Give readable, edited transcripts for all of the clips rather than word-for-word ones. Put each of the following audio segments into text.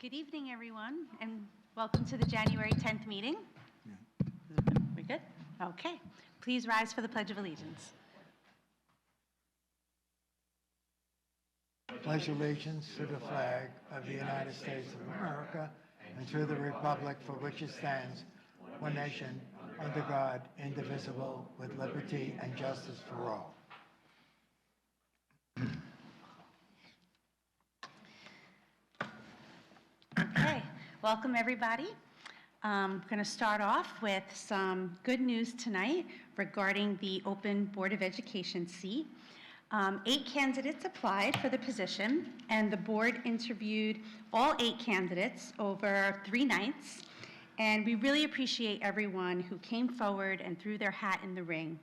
Good evening, everyone, and welcome to the January 10th meeting. We good? Okay. Please rise for the Pledge of Allegiance. Pledge allegiance to the flag of the United States of America and to the republic for which it stands, one nation, under God, indivisible, with liberty and justice for all. Okay. Welcome, everybody. I'm going to start off with some good news tonight regarding the open Board of Education seat. 8 candidates applied for the position, and the board interviewed all 8 candidates over 3 nights. And we really appreciate everyone who came forward and threw their hat in the ring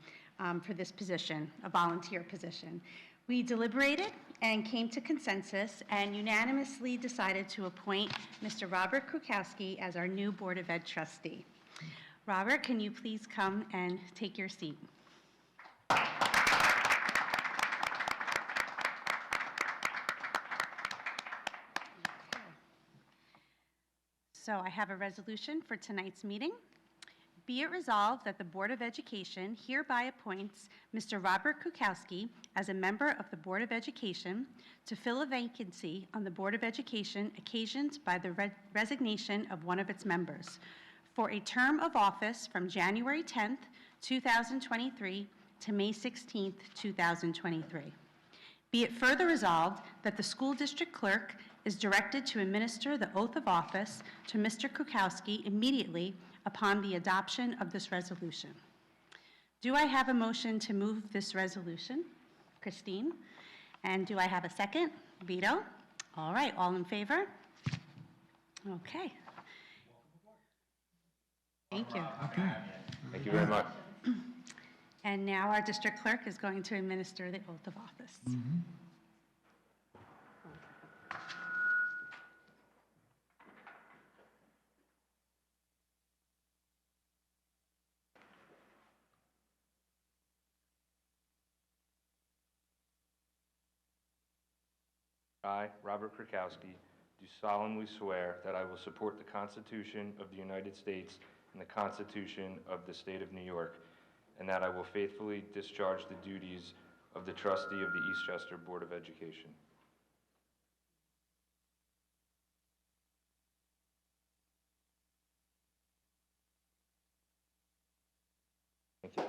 for this position, a volunteer position. We deliberated and came to consensus and unanimously decided to appoint Mr. Robert Krukowski as our new Board of Ed trustee. Robert, can you please come and take your seat? So I have a resolution for tonight's meeting. Be it resolved that the Board of Education hereby appoints Mr. Robert Krukowski as a member of the Board of Education to fill a vacancy on the Board of Education occasioned by the resignation of one of its members for a term of office from January 10th, 2023 to May 16th, 2023. Be it further resolved that the school district clerk is directed to administer the oath of office to Mr. Krukowski immediately upon the adoption of this resolution. Do I have a motion to move this resolution? Christine. And do I have a second? Vito. All right, all in favor? Okay. Thank you. Okay. Thank you very much. And now our district clerk is going to administer the oath of office. I, Robert Krukowski, do solemnly swear that I will support the Constitution of the United States and the Constitution of the State of New York, and that I will faithfully discharge the duties of the trustee of the Eastchester Board of Education. Thank you.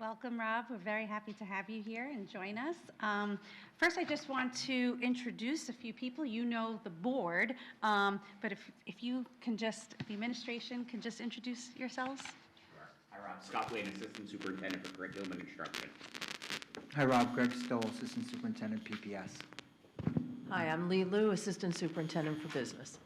Welcome, Rob. We're very happy to have you here and join us. First, I just want to introduce a few people. You know the board, but if you can just, the administration can just introduce yourselves. Sure. Hi, Rob. Scott Blaine, Assistant Superintendent for Curriculum and Instruction. Hi, Rob. Greg Stoll, Assistant Superintendent, PPS. Hi, I'm Lee Liu, Assistant Superintendent for Business.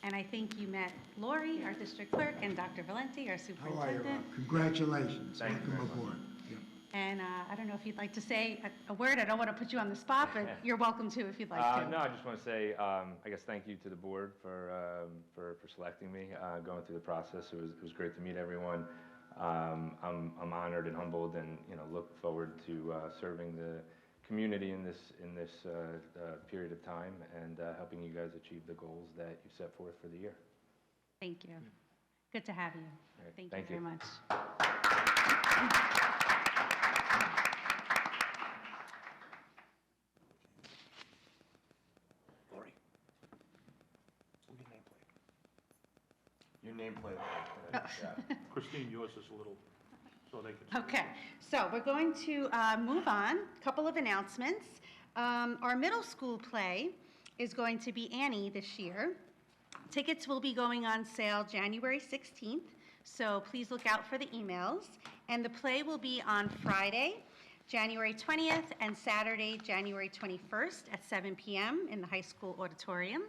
And I think you met Lori, our district clerk, and Dr. Valenti, our How are you, superintendent. Rob? Congratulations. Thank you Welcome very aboard. Yeah. And I don't know if you'd like to say a word. I don't want to put you on the spot, but you're welcome to if you'd like to. No, I just want to say, I guess, thank you to the board for selecting me, going through the process. It was great to meet everyone. I'm honored and humbled, and look forward to serving the community in this period of time and helping you guys achieve the goals that you set forth for the year. Thank you. Good to have you. All right, Thank thank you you. very much. Lori. Your nameplate. Christine, yours is a little, so they can. Okay, so we're going to move on. A couple of announcements. Our middle school play is going to be Annie this year. Tickets will be going on sale January 16th, so please look out for the emails. And the play will be on Friday, January 20th, and Saturday, January 21st at 7 p.m. in the high school auditorium.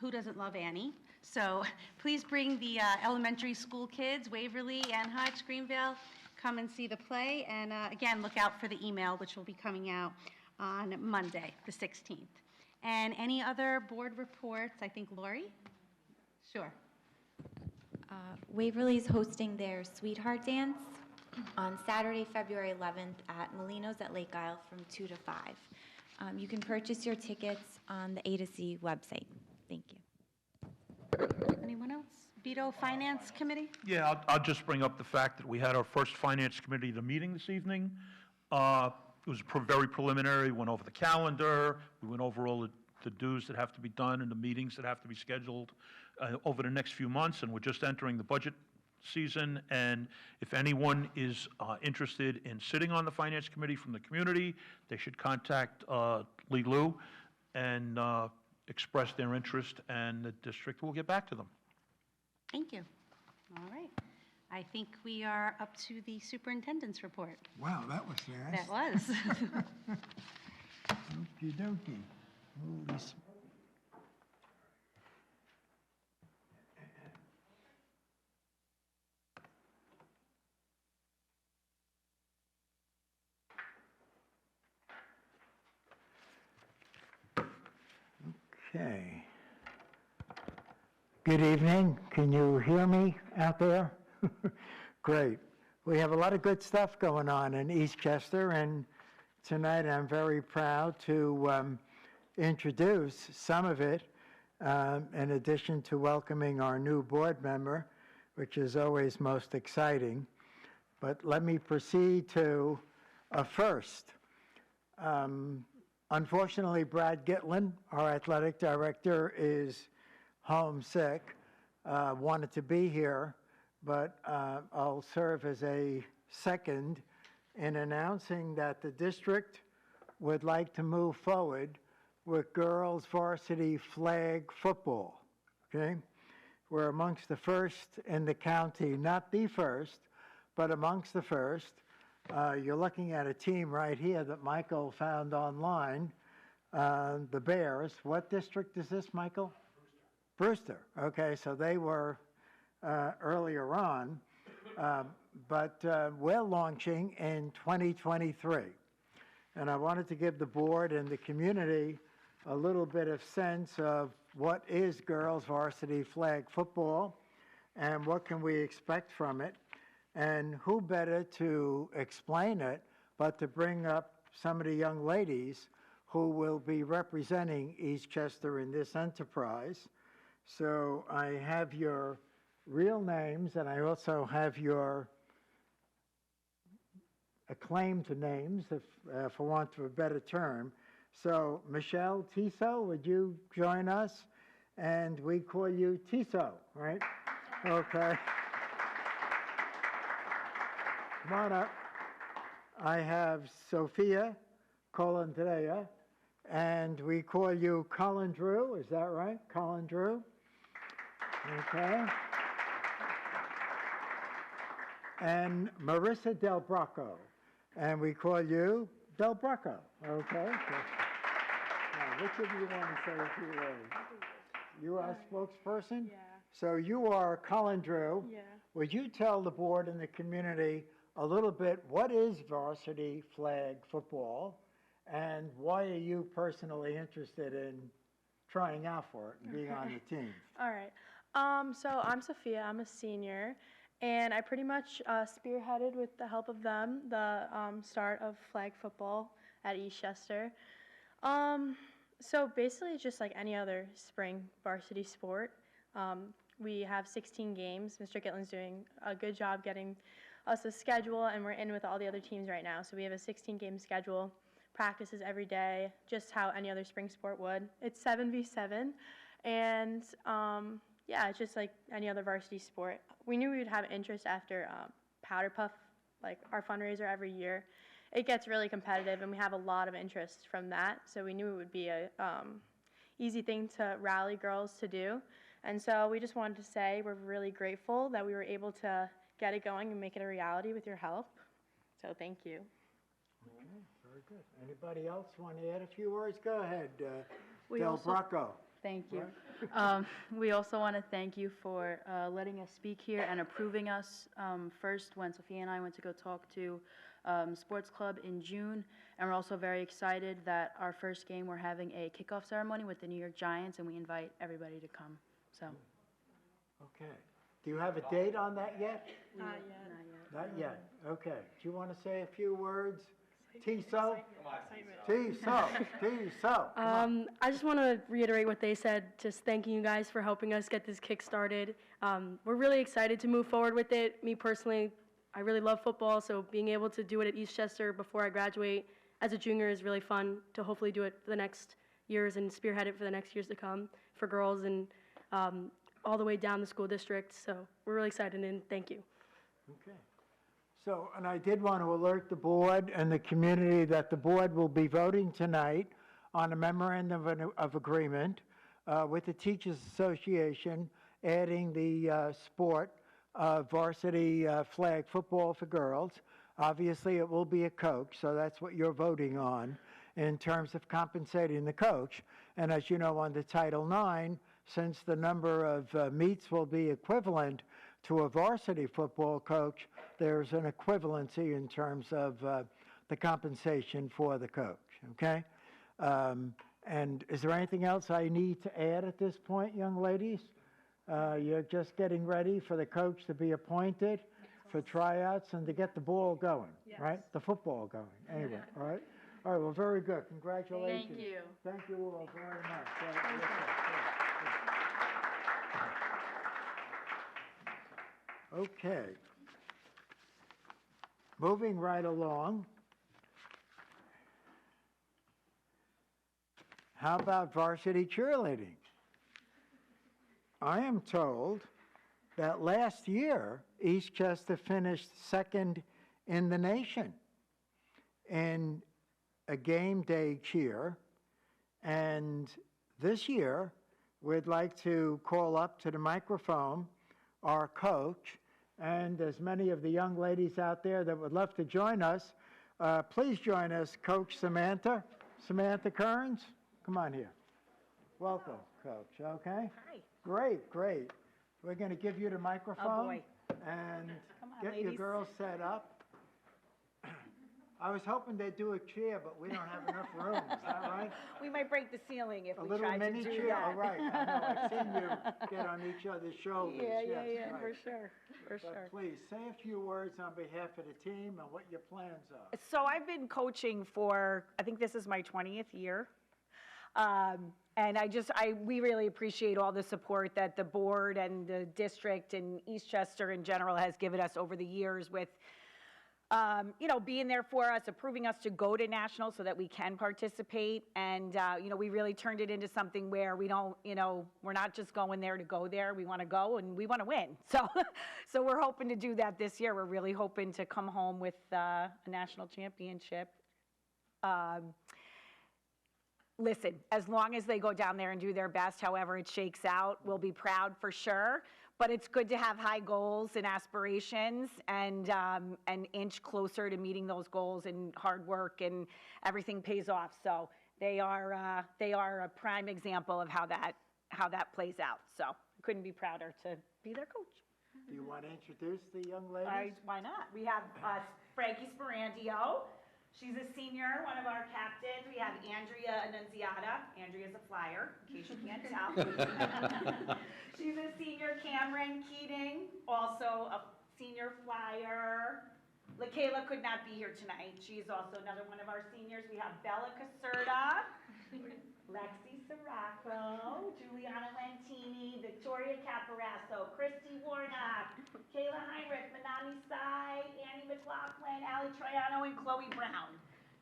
Who doesn't love Annie? So please bring the elementary school kids, Waverly, Anhutch, Greenville, come and see the play. And again, look out for the email, which will be coming out on Monday, the 16th. And any other board reports? I think Lori? Sure. Waverly's hosting their Sweetheart Dance on Saturday, February 11th at Molino's at Lake Isle from 2 to 5. You can purchase your tickets on the A to Z website. Thank you. Anyone else? Beto Finance Committee? Yeah, I'll just bring up the fact that we had our first finance committee meeting this evening. It was very preliminary, went over the calendar, we went over all the dues that have to be done and the meetings that have to be scheduled over the next few months, and we're just entering the budget season, and if anyone is interested in sitting on the finance committee from the community, they should contact Lee Lou and express their interest, and the district will get back to them. Thank you. All right. I think we are up to the superintendent's report. Wow, that was fast. That was. Okey dokey. Holy s- Okay. Good evening. Can you hear me out there? Great. We have a lot of good stuff going on in Eastchester, and tonight I'm very proud to introduce some of it, in addition to welcoming our new board member, which is always most exciting. But let me proceed to a first. Unfortunately, Brad Gitlin, our athletic director, is homesick, wanted to be here, but I'll serve as a second in announcing that the district would like to move forward with girls varsity flag football, okay? We're amongst the first in the county, not the first, but amongst the first. You're looking at a team right here that Michael found online, the Bears. What district is this, Michael? Brewster. Okay, so they were earlier on, but we're launching in 2023. And I wanted to give the board and the community a little bit of sense of what is girls varsity flag football and what can we expect from it. And who better to explain it but to bring up some of the young ladies who will be representing Eastchester in this enterprise. So I have your real names, and I also have your acclaimed names, if, for want of a better term. So Michelle Tiso, would you join us? And we call you Tiso, right? Okay. Come on up. I have Sophia Colandrea, and we call you Colin Drew, is that right? Colin Drew? Okay. And Marissa Del Bracco, and we call you Del Bracco, okay? Now, which of you want to say a few words? You are a spokesperson? Yeah. So you are Colin Drew. Yeah. Would you tell the board and the community a little bit, what is varsity flag football, and why are you personally interested in trying out for it and being on the team? All right. So I'm Sophia. I'm a senior, and I pretty much spearheaded with the help of them the start of flag football at Eastchester. So basically, it's just like any other spring varsity sport. We have 16 games. Mr. Gitlin's doing a good job getting us a schedule, and we're in with all the other teams right now. So we have a 16-game schedule, practices every day, just how any other spring sport would. It's 7v7, and yeah, it's just like any other varsity sport. We knew we would have interest after Powder Puff, like our fundraiser every year. It gets really competitive, and we have a lot of interest from that. So we knew it would be a easy thing to rally girls to do. And so we just wanted to say we're really grateful that we were able to get it going and make it a reality with your help. So thank you. Okay, very good. Anybody else want to add a few words? Go ahead, We Del also- Bracco. Thank you. We also want to thank you for letting us speak here and approving us first when Sophia and I went to go talk to Sports Club in June. And we're also very excited that our first game, we're having a kickoff ceremony with the New York Giants, and we invite everybody to come. So, Okay. Do you have a date on that yet? Not yet. Not yet. Okay. Do you want to say a few words? Tiso? Tiso. Tiso. Come on. I just want to reiterate what they said, just thanking you guys for helping us get this kick started. We're really excited to move forward with it. Me personally, I really love football, so being able to do it at Eastchester before I graduate as a junior is really fun to hopefully do it for the next years and spearhead it for the next years to come for girls and all the way down the school district. So we're really excited and thank you. Okay. So, and I did want to alert the board and the community that the board will be voting tonight on a memorandum of agreement with the Teachers Association, adding the sport of varsity flag football for girls. Obviously, it will be a coach, so that's what you're voting on in terms of compensating the coach. And as you know, under Title IX, since the number of meets will be equivalent to a varsity football coach, there's an equivalency in terms of the compensation for the coach, okay? And is there anything else I need to add at this point, young ladies? You're just getting ready for the coach to be appointed for tryouts and to get the ball going, right? The football going, anyway, all right? All right, well, very good. Congratulations. Thank you. Thank you all very much. Okay. Moving right along. How about varsity cheerleading? I am told that last year, Eastchester finished second in the nation in a game day cheer. And this year, we'd like to call up to the microphone our coach, and as many of the young ladies out there that would love to join us, please join us, Coach Samantha Kearns. Come on here. Welcome, Coach, okay? Hi. Great, great. We're going to give you the microphone. Oh, boy. And Come on, get your ladies. girls set up. I was hoping they'd do a chair, but we don't have enough room, is that right? We might break the ceiling if A we little try to mini do chair, that. all right. I know, I've seen you get on each other's shoulders. Yeah, Yes, for right. sure, for sure. But please, say a few words on behalf of the team and what your plans are. So I've been coaching for, I think this is my 20th year. And we really appreciate all the support that the board and the district and Eastchester in general has given us over the years with, being there for us, approving us to go to nationals so that we can participate. And, we really turned it into something where we don't, we're not just going there to go there. We want to go and we want to win. So we're hoping to do that this year. We're really hoping to come home with a national championship. Listen, as long as they go down there and do their best, however it shakes out, we'll be proud for sure. But it's good to have high goals and aspirations and an inch closer to meeting those goals, and hard work and everything pays off. So they are a prime example of how that plays out. So couldn't be prouder to be their coach. Do you want to introduce the young ladies? Why not? We have Frankie Sparandio. She's a senior, one of our captains. We have Andrea Annunziata. Andrea's a flyer, in case you can't tell. She's a senior. Cameron Keating, also a senior flyer. LaKayla could not be here tonight. She's also another one of our seniors. We have Bella Caserta, Lexi Sirocco, Juliana Lentini, Victoria Caparasso, Christy Warnock, Kayla Heinrich, Manami Sai, Annie McLaughlin, Ali Troiano, and Chloe Brown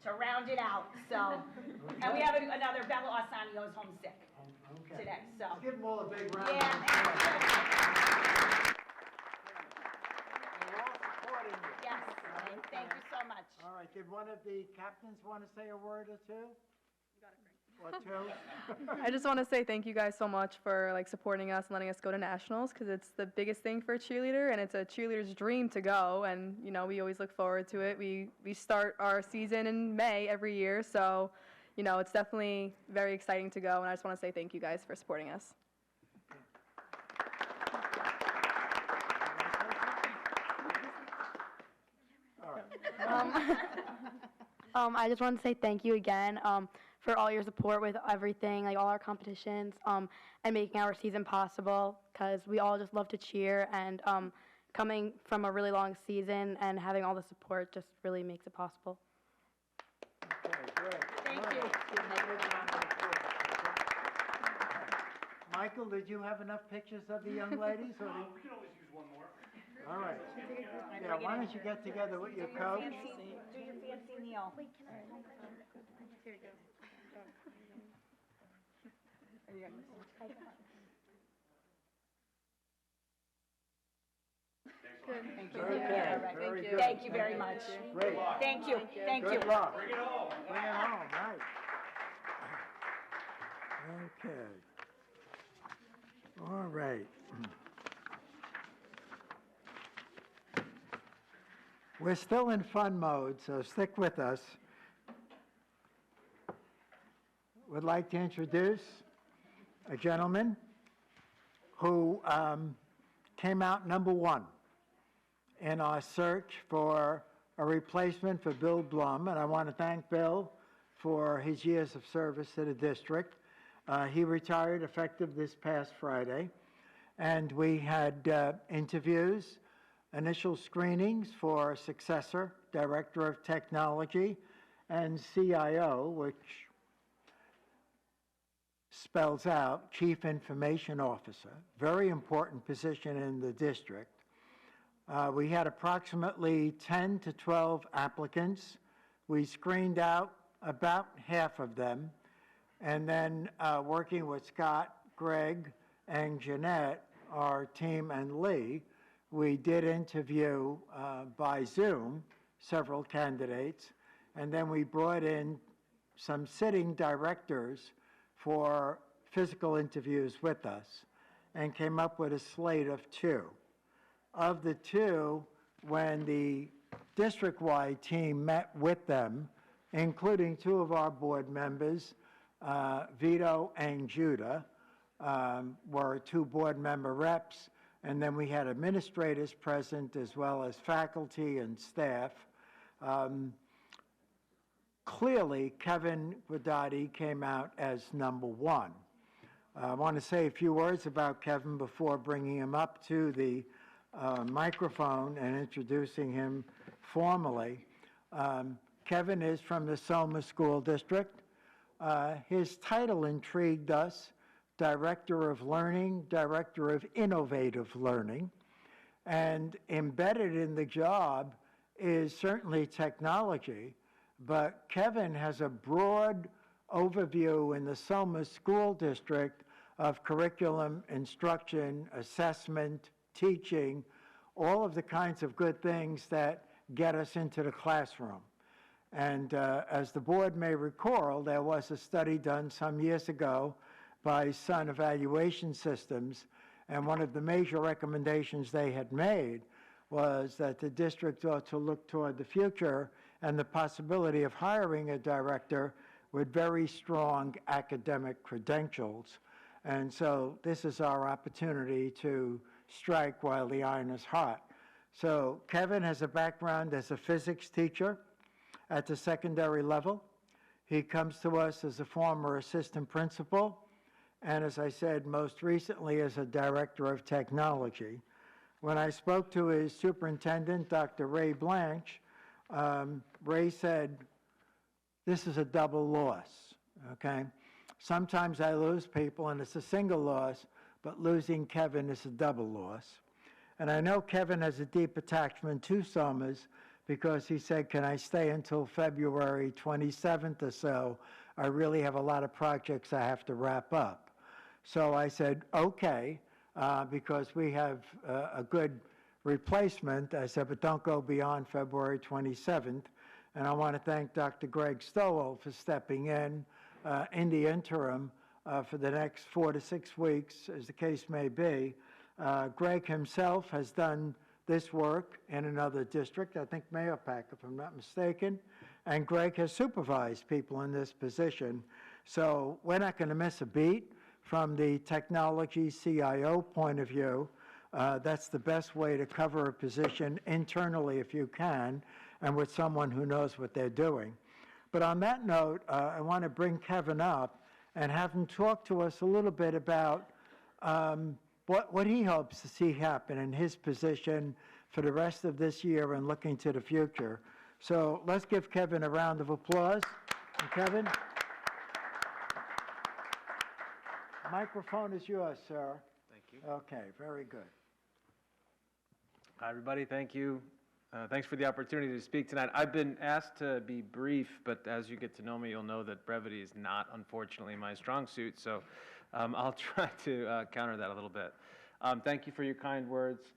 to round it out. So, and we have another Bella Osanio is homesick today. So, Let's give them all a big round. yeah, of thank applause. you. We're all supporting you. Yes, thank you so much. All right, did one of the captains want to say a word or two? Or two? I just want to say thank you guys so much for supporting us and letting us go to nationals, because it's the biggest thing for a cheerleader, and it's a cheerleader's dream to go, and we always look forward to it. We start our season in May every year, so it's definitely very exciting to go, and I just want to say thank you guys for supporting us. All right. I just want to say thank you again for all your support with everything, like all our competitions, and making our season possible, because we all just love to cheer, and coming from a really long season and having all the support just really makes it possible. Okay, great. Thank All you. right. Michael, did you have enough pictures of the young ladies? Or we can always use one more. All right. Yeah, why don't you get together with your coach? Do your fancy kneel. Okay, very good. Thank you very much. Great. Thank you, thank you. Good luck. Bring it home. Bring it home, right. Okay. All right. We're still in fun mode, so stick with us. Would like to introduce a gentleman who came out #1 in our search for a replacement for Bill Blum, and I want to thank Bill for his years of service to the district. He retired effective this past Friday, and we had interviews, initial screenings for a successor, Director of Technology, and CIO, which spells out Chief Information Officer, very important position in the district. We had approximately 10 to 12 applicants. We screened out about half of them, and then working with Scott, Greg, and Jeanette, our team, and Lee, we did interview by Zoom several candidates, and then we brought in some sitting directors for physical interviews with us and came up with a slate of 2. Of the 2, when the district-wide team met with them, including 2 of our board members, Vito and Judah, were 2 board member reps, and then we had administrators present as well as faculty and staff. Clearly, Kevin Guidotti came out as #1. I want to say a few words about Kevin before bringing him up to the microphone and introducing him formally. Kevin is from the Soma School District. His title intrigued us, Director of Learning, Director of Innovative Learning, and embedded in the job is certainly technology, but Kevin has a broad overview in the Soma School District of curriculum, instruction, assessment, teaching, all of the kinds of good things that get us into the classroom. And as the board may recall, there was a study done some years ago by Sun Evaluation Systems, and one of the major recommendations they had made was that the district ought to look toward the future and the possibility of hiring a director with very strong academic credentials. And so this is our opportunity to strike while the iron is hot. So Kevin has a background as a physics teacher at the secondary level. He comes to us as a former assistant principal, and as I said, most recently as a director of technology. When I spoke to his superintendent, Dr. Ray Blanche, Ray said, this is a double loss, okay? Sometimes I lose people and it's a single loss, but losing Kevin is a double loss. And I know Kevin has a deep attachment to Somers because he said, can I stay until February 27th or so? I really have a lot of projects I have to wrap up. So I said, okay, because we have a good replacement. I said, but don't go beyond February 27th. And I want to thank Dr. Greg Stowell for stepping in the interim for the next 4 to 6 weeks, as the case may be. Greg himself has done this work in another district, I think Mahopac, if I'm not mistaken, and Greg has supervised people in this position. So we're not going to miss a beat from the technology CIO point of view. That's the best way to cover a position internally if you can, and with someone who knows what they're doing. But on that note, I want to bring Kevin up and have him talk to us a little bit about what he hopes to see happen in his position for the rest of this year and looking to the future. So let's give Kevin a round of applause. And Kevin? Microphone is yours, sir. Thank you. Okay, very good. Hi, everybody. Thank you. Thanks for the opportunity to speak tonight. I've been asked to be brief, but as you get to know me, you'll know that brevity is not, unfortunately, my strong suit. So I'll try to counter that a little bit. Thank you for your kind words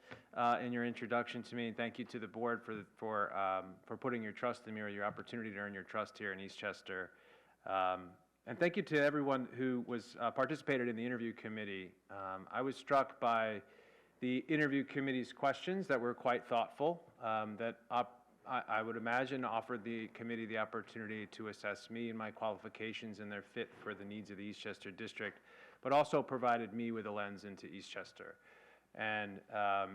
in your introduction to me, and thank you to the board for putting your trust in me, or your opportunity to earn your trust here in Eastchester. And thank you to everyone who was participated in the interview committee. I was struck by the interview committee's questions that were quite thoughtful, that I would imagine offered the committee the opportunity to assess me and my qualifications and their fit for the needs of the Eastchester district, but also provided me with a lens into Eastchester. And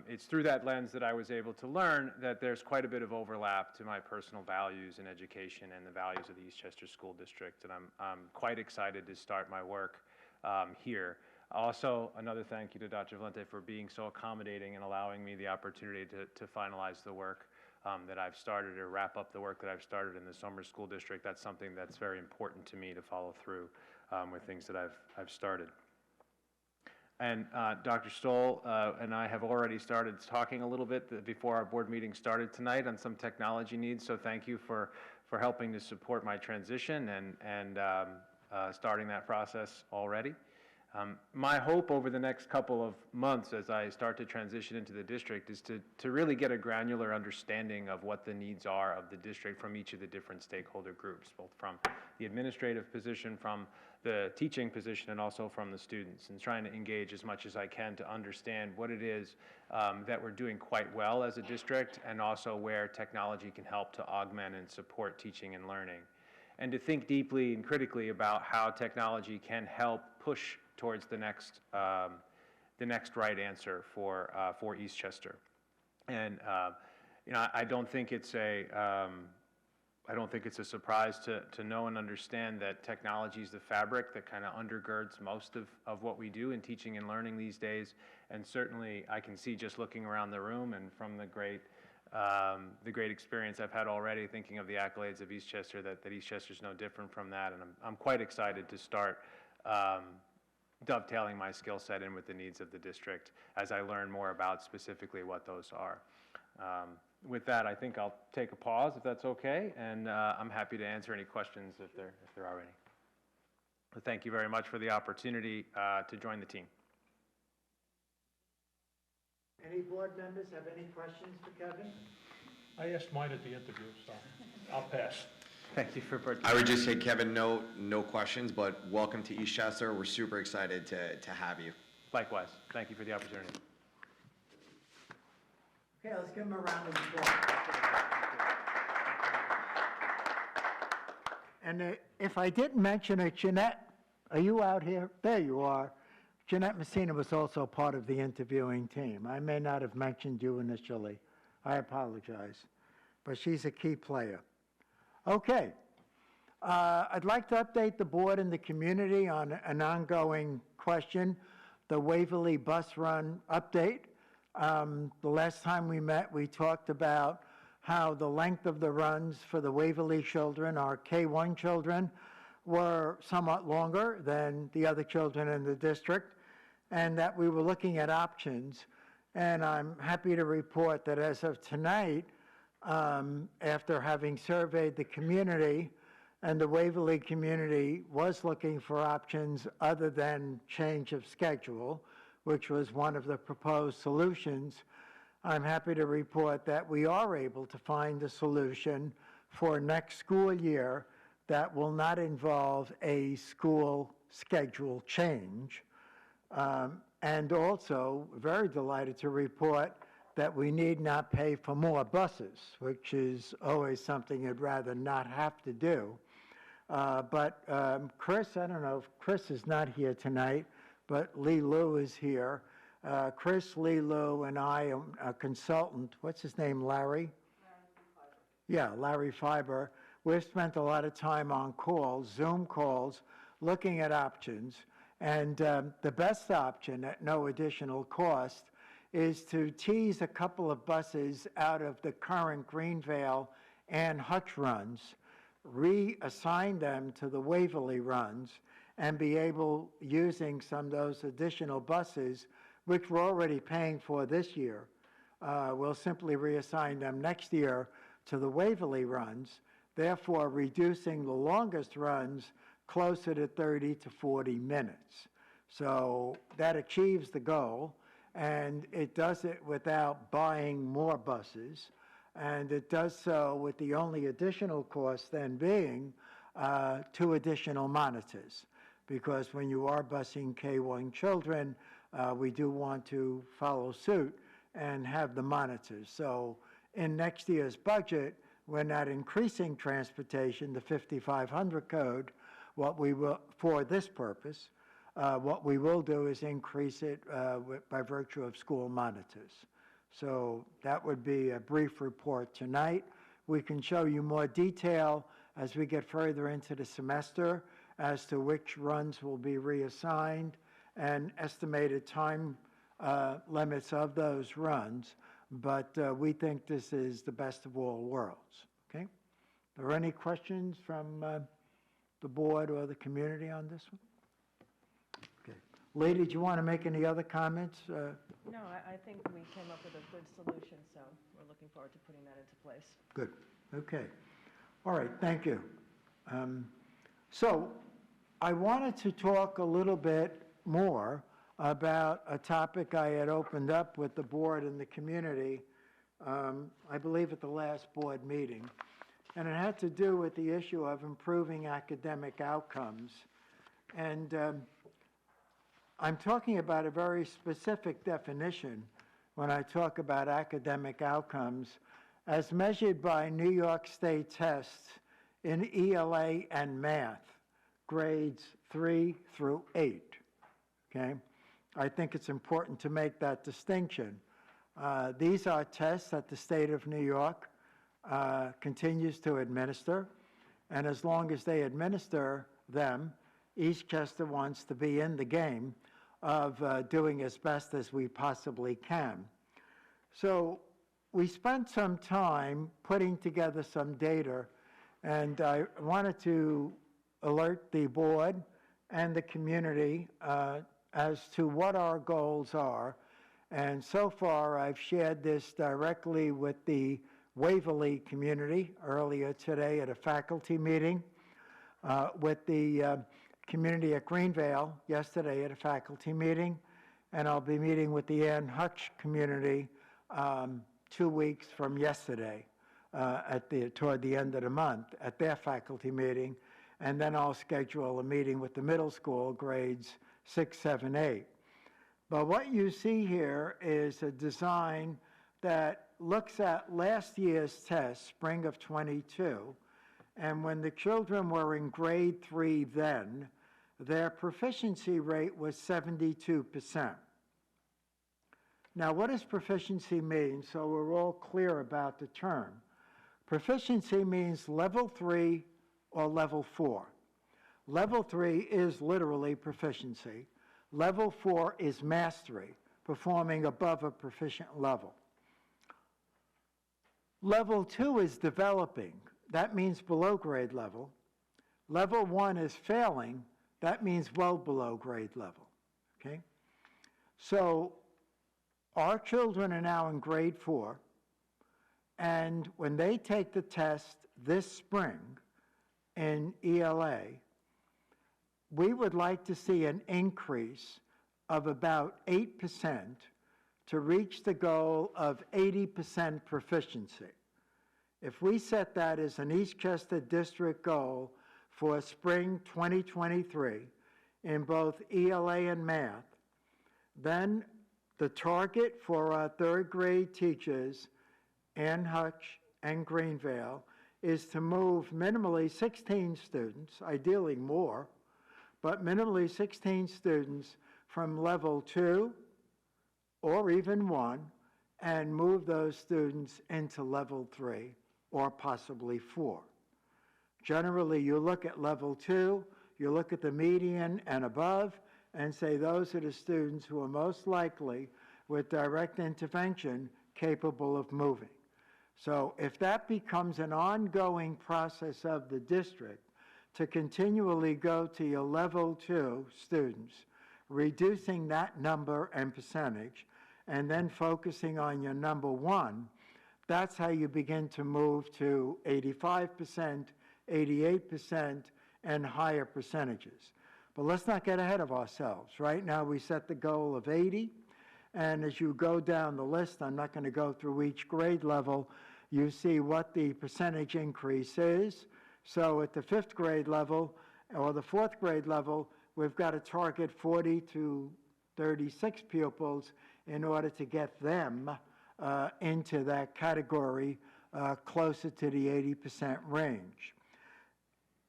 it's through that lens that I was able to learn that there's quite a bit of overlap to my personal values in education and the values of the Eastchester School District, and I'm quite excited to start my work here. Also, another thank you to Dr. Valente for being so accommodating and allowing me the opportunity to finalize the work that I've started, or wrap up the work that I've started in the Somers School District. That's something that's very important to me, to follow through with things that I've started. And Dr. Stoll and I have already started talking a little bit before our board meeting started tonight on some technology needs, so thank you for helping to support my transition and starting that process already. My hope over the next couple of months as I start to transition into the district is to really get a granular understanding of what the needs are of the district from each of the different stakeholder groups, both from the administrative position, from the teaching position, and also from the students, and trying to engage as much as I can to understand what it is that we're doing quite well as a district, and also where technology can help to augment and support teaching and learning, and to think deeply and critically about how technology can help push towards the next right answer for Eastchester. And you know, I don't think it's a surprise to know and understand that technology is the fabric that kind of undergirds most of what we do in teaching and learning these days. And certainly, I can see, just looking around the room and from the great experience I've had already, thinking of the accolades of Eastchester, that Eastchester's no different from that. And I'm quite excited to start dovetailing my skill set in with the needs of the district as I learn more about specifically what those are. With that, I think I'll take a pause, if that's okay, and I'm happy to answer any questions if there are any. But thank you very much for the opportunity to join the team. Any board members have any questions for Kevin? I asked mine at the interview, so I'll pass. Thank you for I participating. would just say, Kevin, no questions, but welcome to Eastchester. We're super excited to have you. Likewise. Thank you for the opportunity. Okay, let's give him a round of applause. And if I didn't mention it, Jeanette, are you out here? There you are. Jeanette Messina was also part of the interviewing team. I may not have mentioned you initially. I apologize. But she's a key player. Okay. I'd like to update the board and the community on an ongoing question, the Waverly Bus Run update. The last time we met, we talked about how the length of the runs for the Waverly children, our K-1 children, were somewhat longer than the other children in the district, and that we were looking at options. And I'm happy to report that as of tonight, after having surveyed the community, and the Waverly community was looking for options other than change of schedule, which was one of the proposed solutions, I'm happy to report that we are able to find a solution for next school year that will not involve a school schedule change. And also, very delighted to report that we need not pay for more buses, which is always something you'd rather not have to do. But Chris, I don't know if Chris is not here tonight, but Lee Lou is here. Chris, Lee Lou, and I am a consultant. What's his name, Larry? Yeah, Larry Fiber. we've spent a lot of time on calls, Zoom calls, looking at options. And the best option at no additional cost is to tease a couple of buses out of the current Greenvale and Hutch runs, reassign them to the Waverly runs, and be able, using some of those additional buses, which we're already paying for this year, we'll simply reassign them next year to the Waverly runs, therefore reducing the longest runs closer to 30 to 40 minutes. So that achieves the goal, and it does it without buying more buses, and it does so with the only additional cost then being 2 additional monitors, because when you are busing K-1 children, we do want to follow suit and have the monitors. So in next year's budget, we're not increasing transportation, the 5500 code, what we will, for this purpose. What we will do is increase it by virtue of school monitors. So that would be a brief report tonight. We can show you more detail as we get further into the semester as to which runs will be reassigned and estimated time limits of those runs. But we think this is the best of all worlds. Okay? Are there any questions from the board or the community on this one? Okay. Lee, did you want to make any other comments? No, I think we came up with a good solution, so we're looking forward to putting that into place. Good. Okay. All right. Thank you. So I wanted to talk a little bit more about a topic I had opened up with the board and the community, I believe at the last board meeting. And it had to do with the issue of improving academic outcomes. And I'm talking about a very specific definition when I talk about academic outcomes as measured by New York State tests in ELA and math, grades 3 through 8, okay? I think it's important to make that distinction. These are tests that the state of New York continues to administer, and as long as they administer them, Eastchester wants to be in the game of doing as best as we possibly can. So we spent some time putting together some data, and I wanted to alert the board and the community as to what our goals are. And so far, I've shared this directly with the Waverly community earlier today at a faculty meeting, with the community at Greenvale yesterday at a faculty meeting, and I'll be meeting with the Ann Hutch community 2 weeks from yesterday toward the end of the month at their faculty meeting, and then I'll schedule a meeting with the middle school grades 6, 7, 8. But what you see here is a design that looks at last year's test, spring of '22, and when the children were in grade 3 then, their proficiency rate was 72%. Now, what does proficiency mean, so we're all clear about the term? Proficiency means level 3 or level 4. Level 3 is literally proficiency. Level 4 is mastery, performing above a proficient level. Level 2 is developing. That means below grade level. Level 1 is failing. That means well below grade level, okay? So our children are now in grade 4, and when they take the test this spring in ELA, we would like to see an increase of about 8% to reach the goal of 80% proficiency. If we set that as an Eastchester District goal for spring 2023 in both ELA and math, then the target for our third grade teachers, Ann Hutch and Greenvale, is to move minimally 16 students, ideally more, but minimally 16 students from level 2 or even 1 and move those students into level 3 or possibly 4. Generally, you look at level 2, you look at the median and above, and say those are the students who are most likely, with direct intervention, capable of moving. So if that becomes an ongoing process of the district to continually go to your level 2 students, reducing that number and percentage, and then focusing on your number 1, that's how you begin to move to 85%, 88%, and higher percentages. But let's not get ahead of ourselves. Right now, we set the goal of 80, and as you go down the list, I'm not going to go through each grade level, you see what the percentage increase is. So at the 5th grade level, or the 4th grade level, we've got to target 40 to 36 pupils in order to get them into that category closer to the 80% range.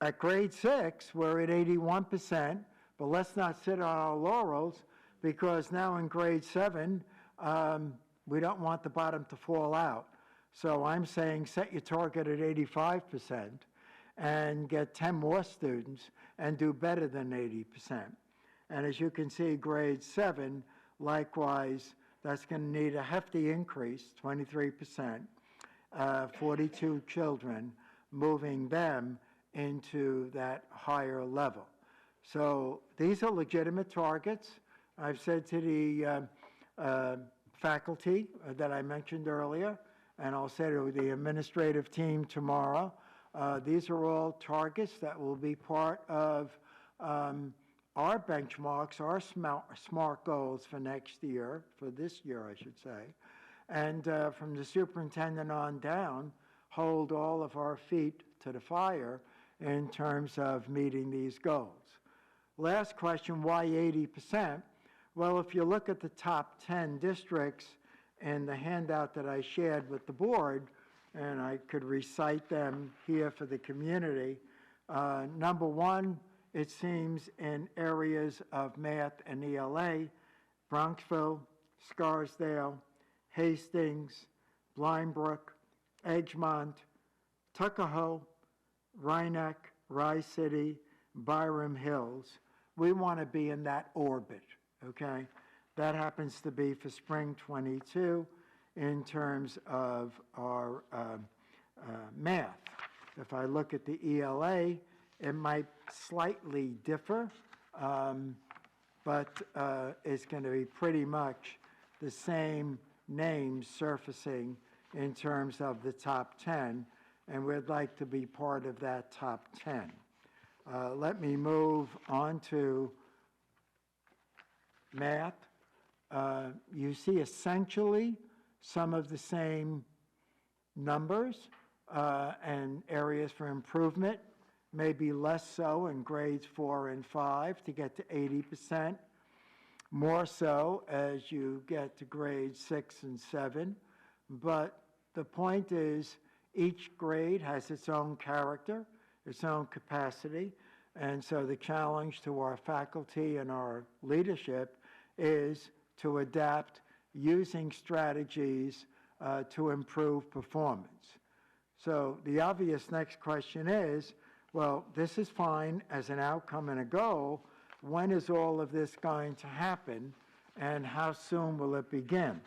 At grade 6, we're at 81%, but let's not sit on our laurels, because now in grade 7, we don't want the bottom to fall out. So I'm saying set your target at 85% and get 10 more students and do better than 80%. And as you can see, grade 7, likewise, that's going to need a hefty increase, 23%, 42 children, moving them into that higher level. So these are legitimate targets. I've said to the faculty that I mentioned earlier, and I'll say to the administrative team tomorrow, these are all targets that will be part of our benchmarks, our SMART goals for next year, for this year, I should say. And from the superintendent on down, hold all of our feet to the fire in terms of meeting these goals. Last question, why 80%? Well, if you look at the top 10 districts in the handout that I shared with the board, and I could recite them here for the community, number 1, it seems in areas of math and ELA, Bronxville, Scarsdale, Hastings, Blindbrook, Edgemont, Tuckahoe, Rhinebeck, Tri-City, Byram Hills. We want to be in that orbit, okay? That happens to be for spring 22 in terms of our math. If I look at the ELA, it might slightly differ, but it's going to be pretty much the same names surfacing in terms of the top 10, and we'd like to be part of that top 10. Let me move on to math. You see essentially some of the same numbers and areas for improvement, maybe less so in grades 4 and 5 to get to 80%, more so as you get to grades 6 and 7. But the point is, each grade has its own character, its own capacity, and so the challenge to our faculty and our leadership is to adapt using strategies to improve performance. So the obvious next question is, well, this is fine as an outcome and a goal. When is all of this going to happen, and how soon will it begin?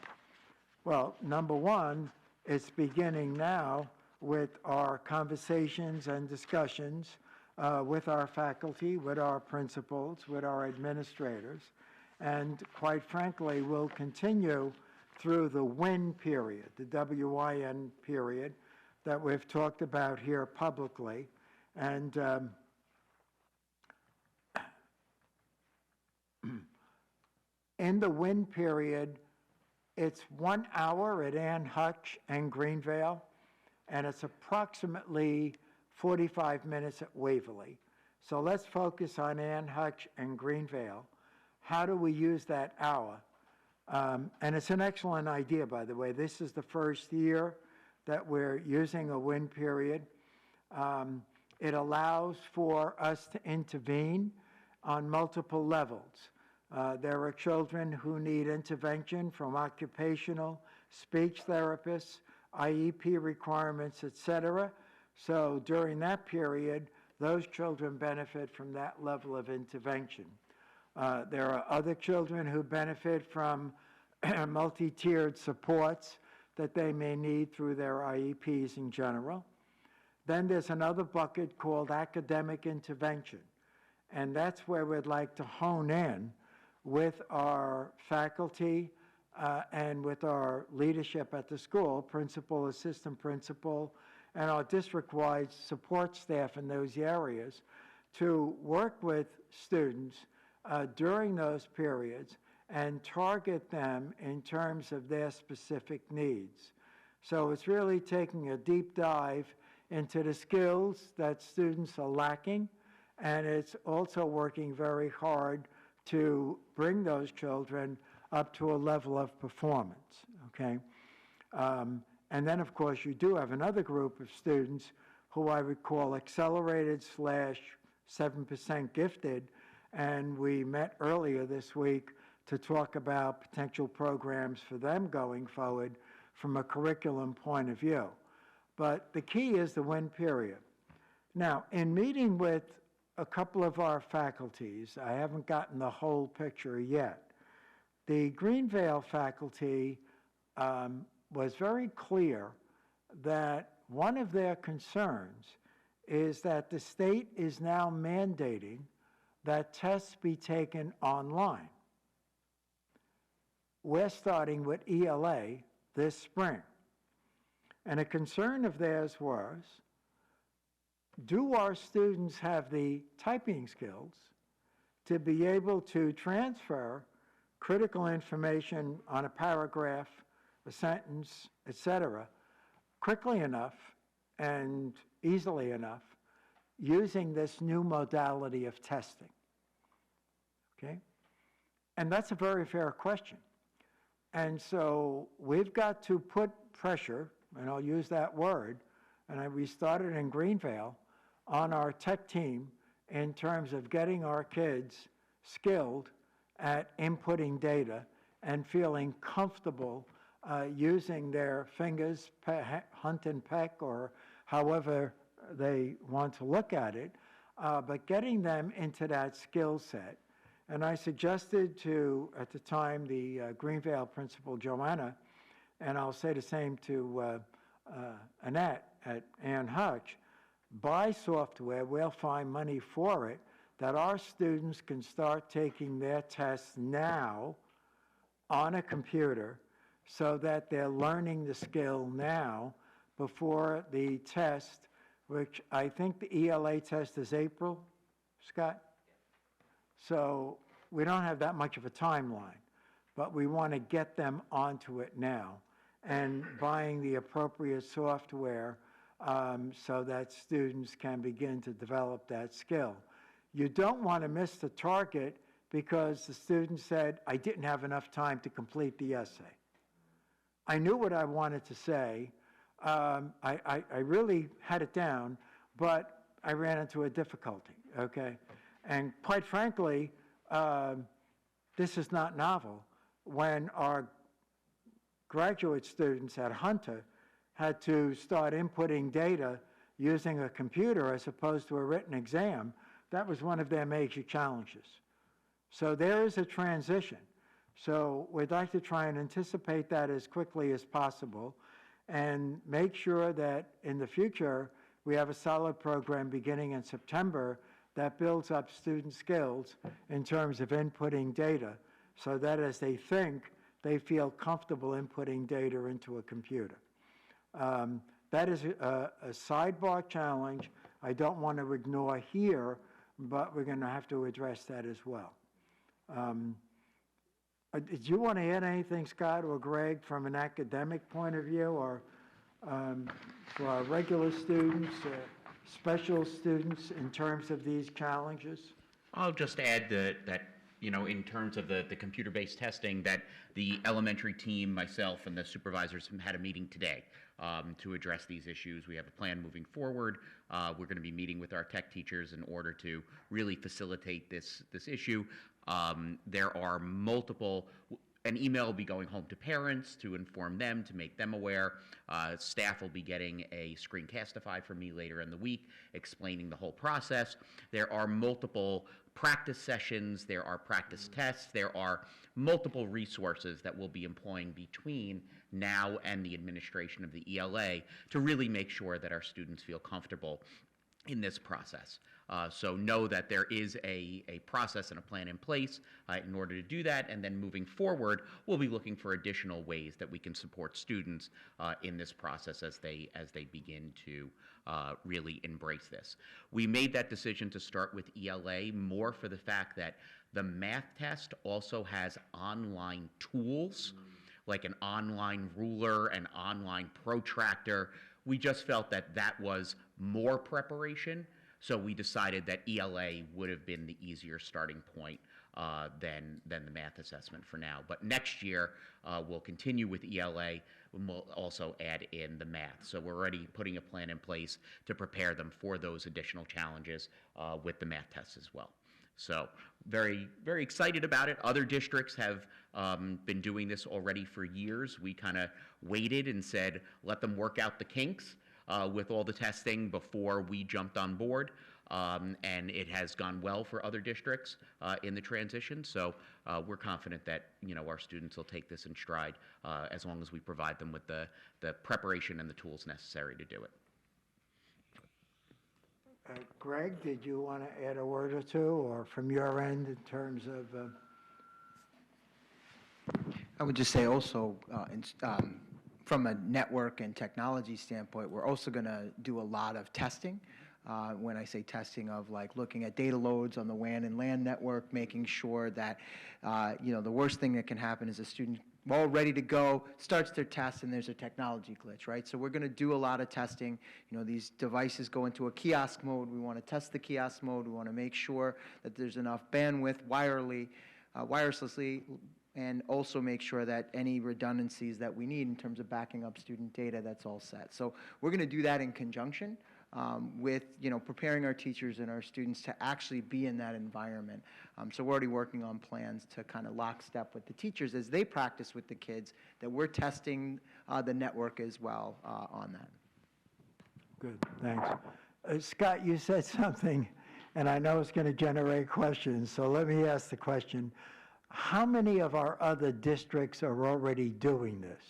Well, number 1, it's beginning now with our conversations and discussions with our faculty, with our principals, with our administrators, and quite frankly, will continue through the WIN period, the W-I-N period, that we've talked about here publicly. And in the WIN period, it's 1 hour at Ann Hutch and Greenvale, and it's approximately 45 minutes at Waverly. So let's focus on Ann Hutch and Greenvale. How do we use that hour? And it's an excellent idea, by the way. This is the first year that we're using a WIN period. It allows for us to intervene on multiple levels. There are children who need intervention from occupational, speech therapists, IEP requirements, etc. So during that period, those children benefit from that level of intervention. There are other children who benefit from multi-tiered supports that they may need through their IEPs in general. Then there's another bucket called academic intervention, and that's where we'd like to hone in with our faculty and with our leadership at the school, principal, assistant principal, and our district-wide support staff in those areas to work with students during those periods and target them in terms of their specific needs. So it's really taking a deep dive into the skills that students are lacking, and it's also working very hard to bring those children up to a level of performance, okay? And then, of course, you do have another group of students who I would call accelerated / 7% gifted, and we met earlier this week to talk about potential programs for them going forward from a curriculum point of view. But the key is the win period. Now, in meeting with a couple of our faculties, I haven't gotten the whole picture yet. The Greenvale faculty was very clear that one of their concerns is that the state is now mandating that tests be taken online. We're starting with ELA this spring. And a concern of theirs was, do our students have the typing skills to be able to transfer critical information on a paragraph, a sentence, etc., quickly enough and easily enough using this new modality of testing? Okay? And that's a very fair question. And so we've got to put pressure, and I'll use that word, and we started in Greenvale, on our tech team in terms of getting our kids skilled at inputting data and feeling comfortable using their fingers, hunt and peck, or however they want to look at it, but getting them into that skill set. And I suggested to, at the time, the Greenvale principal, Joanna, and I'll say the same to Annette at Ann Hutch, buy software, we'll find money for it, that our students can start taking their tests now on a computer so that they're learning the skill now before the test, which I think the ELA test is April, Scott? So we don't have that much of a timeline, but we want to get them onto it now and buying the appropriate software so that students can begin to develop that skill. You don't want to miss the target because the student said, I didn't have enough time to complete the essay. I knew what I wanted to say. I really had it down, but I ran into a difficulty, okay? And quite frankly, this is not novel. When our graduate students at Hunter had to start inputting data using a computer as opposed to a written exam, that was one of their major challenges. So there is a transition. So we'd like to try and anticipate that as quickly as possible and make sure that in the future we have a solid program beginning in September that builds up student skills in terms of inputting data so that as they think, they feel comfortable inputting data into a computer. That is a sidebar challenge I don't want to ignore here, but we're going to have to address that as well. Did you want to add anything, Scott or Greg, from an academic point of view, or for our regular students, special students, in terms of these challenges? I'll just add that you know, in terms of the computer-based testing, that the elementary team, myself, and the supervisors have had a meeting today to address these issues. We have a plan moving forward. We're going to be meeting with our tech teachers in order to really facilitate this issue. There are multiple, an email will be going home to parents to inform them, to make them aware. Staff will be getting a screencastify from me later in the week explaining the whole process. There are multiple practice sessions, there are practice tests, there are multiple resources that we'll be employing between now and the administration of the ELA to really make sure that our students feel comfortable in this process. So know that there is a process and a plan in place in order to do that, and then moving forward, we'll be looking for additional ways that we can support students in this process as they begin to really embrace this. We made that decision to start with ELA more for the fact that the math test also has online tools, like an online ruler, an online protractor. We just felt that that was more preparation, so we decided that ELA would have been the easier starting point than the math assessment for now. But next year, we'll continue with ELA, and we'll also add in the math. So we're already putting a plan in place to prepare them for those additional challenges with the math tests as well. So very, very excited about it. Other districts have been doing this already for years. We kind of waited and said, let them work out the kinks with all the testing before we jumped on board. And it has gone well for other districts in the transition. So we're confident that, you know, our students will take this in stride as long as we provide them with the preparation and the tools necessary to do it. Greg, did you want to add a word or two, or from your end in terms of? I would just say also, from a network and technology standpoint, we're also going to do a lot of testing. When I say testing, of like looking at data loads on the WAN and LAN network, making sure that, you know, the worst thing that can happen is a student all ready to go, starts their test, and there's a technology glitch, right? So we're going to do a lot of testing. You know, these devices go into a kiosk mode. We want to test the kiosk mode. We want to make sure that there's enough bandwidth wirelessly, and also make sure that any redundancies that we need in terms of backing up student data, that's all set. So we're going to do that in conjunction with, you know, preparing our teachers and our students to actually be in that environment. So we're already working on plans to kind of lockstep with the teachers as they practice with the kids, that we're testing the network as well on that. Good, thanks. Scott, you said something, and I know it's going to generate questions, so let me ask the question. How many of our other districts are already doing this?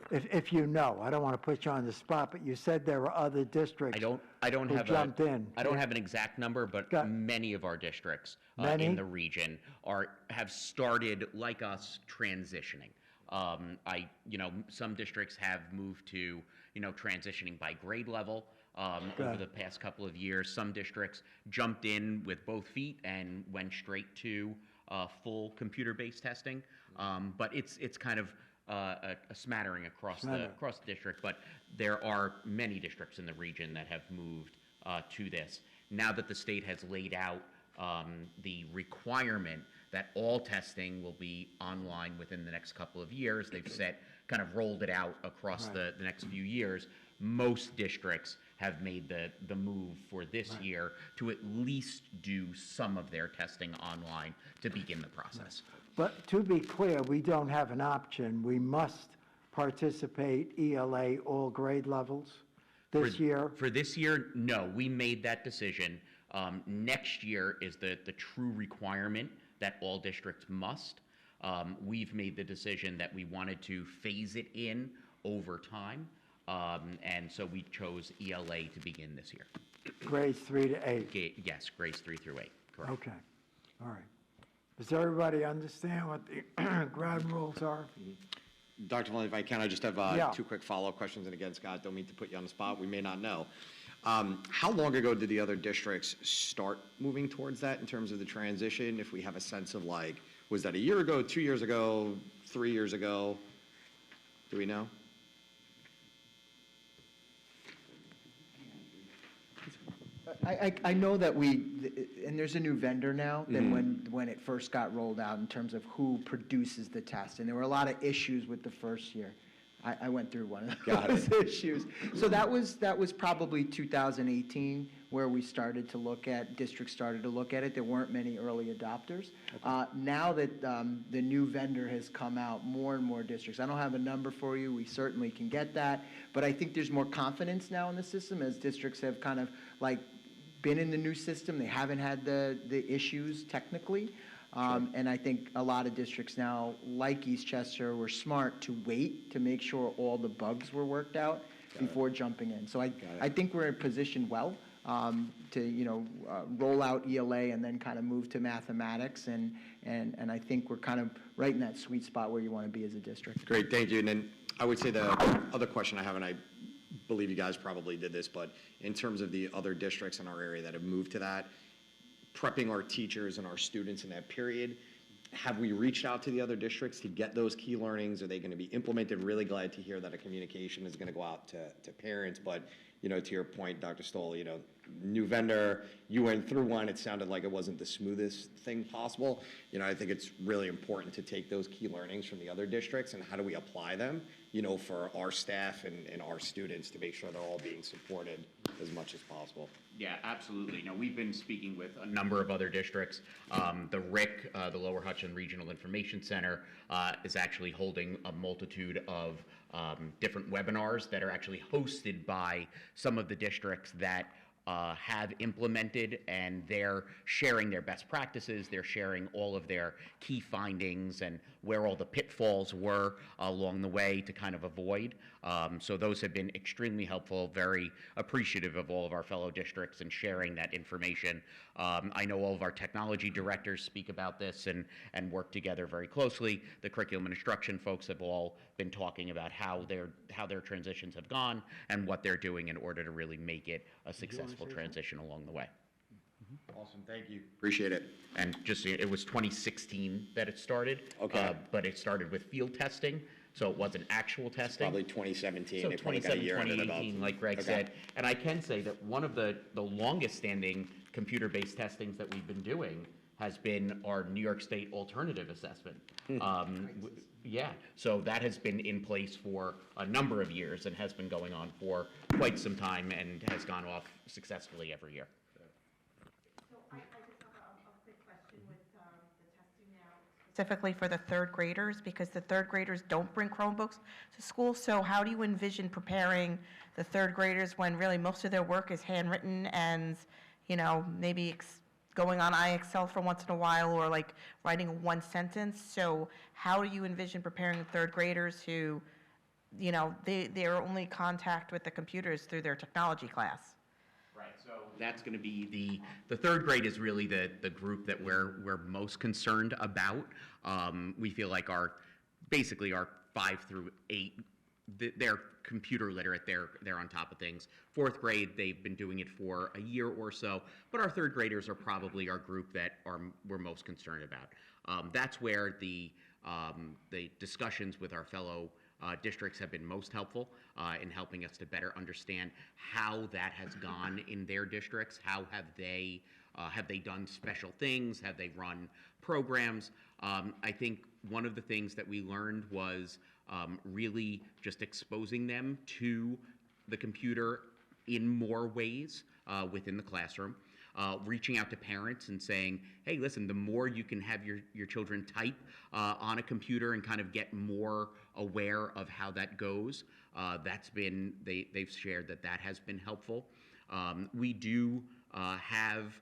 If you know, I don't want to put you on the spot, but you said there were other districts who jumped in. I don't have an exact number, but many of our districts in the region have started, like us, transitioning. You know, some districts have moved to, you know, transitioning by grade level over the past couple of years. Some districts jumped in with both feet and went straight to full computer-based testing. But it's kind of a smattering across the district, but there are many districts in the region that have moved to this. Now that the state has laid out the requirement that all testing will be online within the next couple of years, they've kind of rolled it out across the next few years. Most districts have made the move for this year to at least do some of their testing online to begin the process. But to be clear, we don't have an option. We must participate ELA all grade levels this year? For this year, no. We made that decision. Next year is the true requirement that all districts must. We've made the decision that we wanted to phase it in over time. And so we chose ELA to begin this year. Grades 3 to 8? Yes, grades 3 through 8, correct. Okay, all right. Does everybody understand what the ground rules are? Dr. Maloney, if I can, I just have two quick follow-up questions. And again, Scott, don't mean to put you on the spot. We may not know. How long ago did the other districts start moving towards that in terms of the transition? If we have a sense of, like, was that a year ago, 2 years ago, 3 years ago? Do we know? I know that and there's a new vendor now than when it first got rolled out in terms of who produces the test. And there were a lot of issues with the first year. I went through one of Got those issues. So that was probably 2018 where we started to look at, districts started to look at it. There weren't many early adopters. Now that the new vendor has come out, more and more districts, I don't have a number for you, we certainly can get that, but I think there's more confidence now in the system as districts have kind of like been in the new system. They haven't had the issues technically. And I think a lot of districts now, like Eastchester, were smart to wait to make sure all the bugs were worked out before jumping in. So I think we're positioned well to, roll out ELA and then kind of move to mathematics. And I think we're kind of right in that sweet spot where you want to be as a district. Great, thank you. And then I would say the other question I have, and I believe you guys probably did this, but in terms of the other districts in our area that have moved to that, prepping our teachers and our students in that period, have we reached out to the other districts to get those key learnings? Are they going to be implemented? Really glad to hear that a communication is going to go out to parents. But, to your point, Dr. Stoll, new vendor, you went through one, it sounded like it wasn't the smoothest thing possible. I think it's really important to take those key learnings from the other districts and how do we apply them, for our staff and our students to make sure they're all being supported as much as possible. Yeah, absolutely. No, we've been speaking with a number of other districts. The RIC, the Lower Hutchin Regional Information Center, is actually holding a multitude of different webinars that are actually hosted by some of the districts that have implemented, and they're sharing their best practices, they're sharing all of their key findings and where all the pitfalls were along the way to kind of avoid. So those have been extremely helpful, very appreciative of all of our fellow districts and sharing that information. I know all of our technology directors speak about this and work together very closely. The curriculum and instruction folks have all been talking about how their transitions have gone and what they're doing in order to really make it a successful transition along the way. Awesome, thank you. Appreciate it. And just, it was 2016 that it started. Okay. But it started with field testing, so it wasn't actual testing. Probably 2017. So They probably got a 2017, year under the belt. 2018, like Greg Okay. said. And I can say that one of the longest-standing computer-based testings that we've been doing has been our New York State alternative assessment. Yeah, so that has been in place for a number of years and has been going on for quite some time and has gone off successfully every year. So I just have a quick question with the testing now. Specifically for the third graders, because the third graders don't bring Chromebooks to school. So how do you envision preparing the third graders when really most of their work is handwritten and, maybe going on iExcel for once in a while or like writing one sentence? So how do you envision preparing the third graders who, their only contact with the computers through their technology class? Right, so that's going to be the third grade is really the group that we're most concerned about. We feel like basically our 5 through 8, they're computer literate, they're on top of things. Fourth grade, they've been doing it for a year or so, but our third graders are probably our group that we're most concerned about. That's where the discussions with our fellow districts have been most helpful in helping us to better understand how that has gone in their districts. How have they done special things? Have they run programs? I think one of the things that we learned was really just exposing them to the computer in more ways within the classroom. Reaching out to parents and saying, hey, listen, the more you can have your children type on a computer and kind of get more aware of how that goes, they've shared that has been helpful. We do have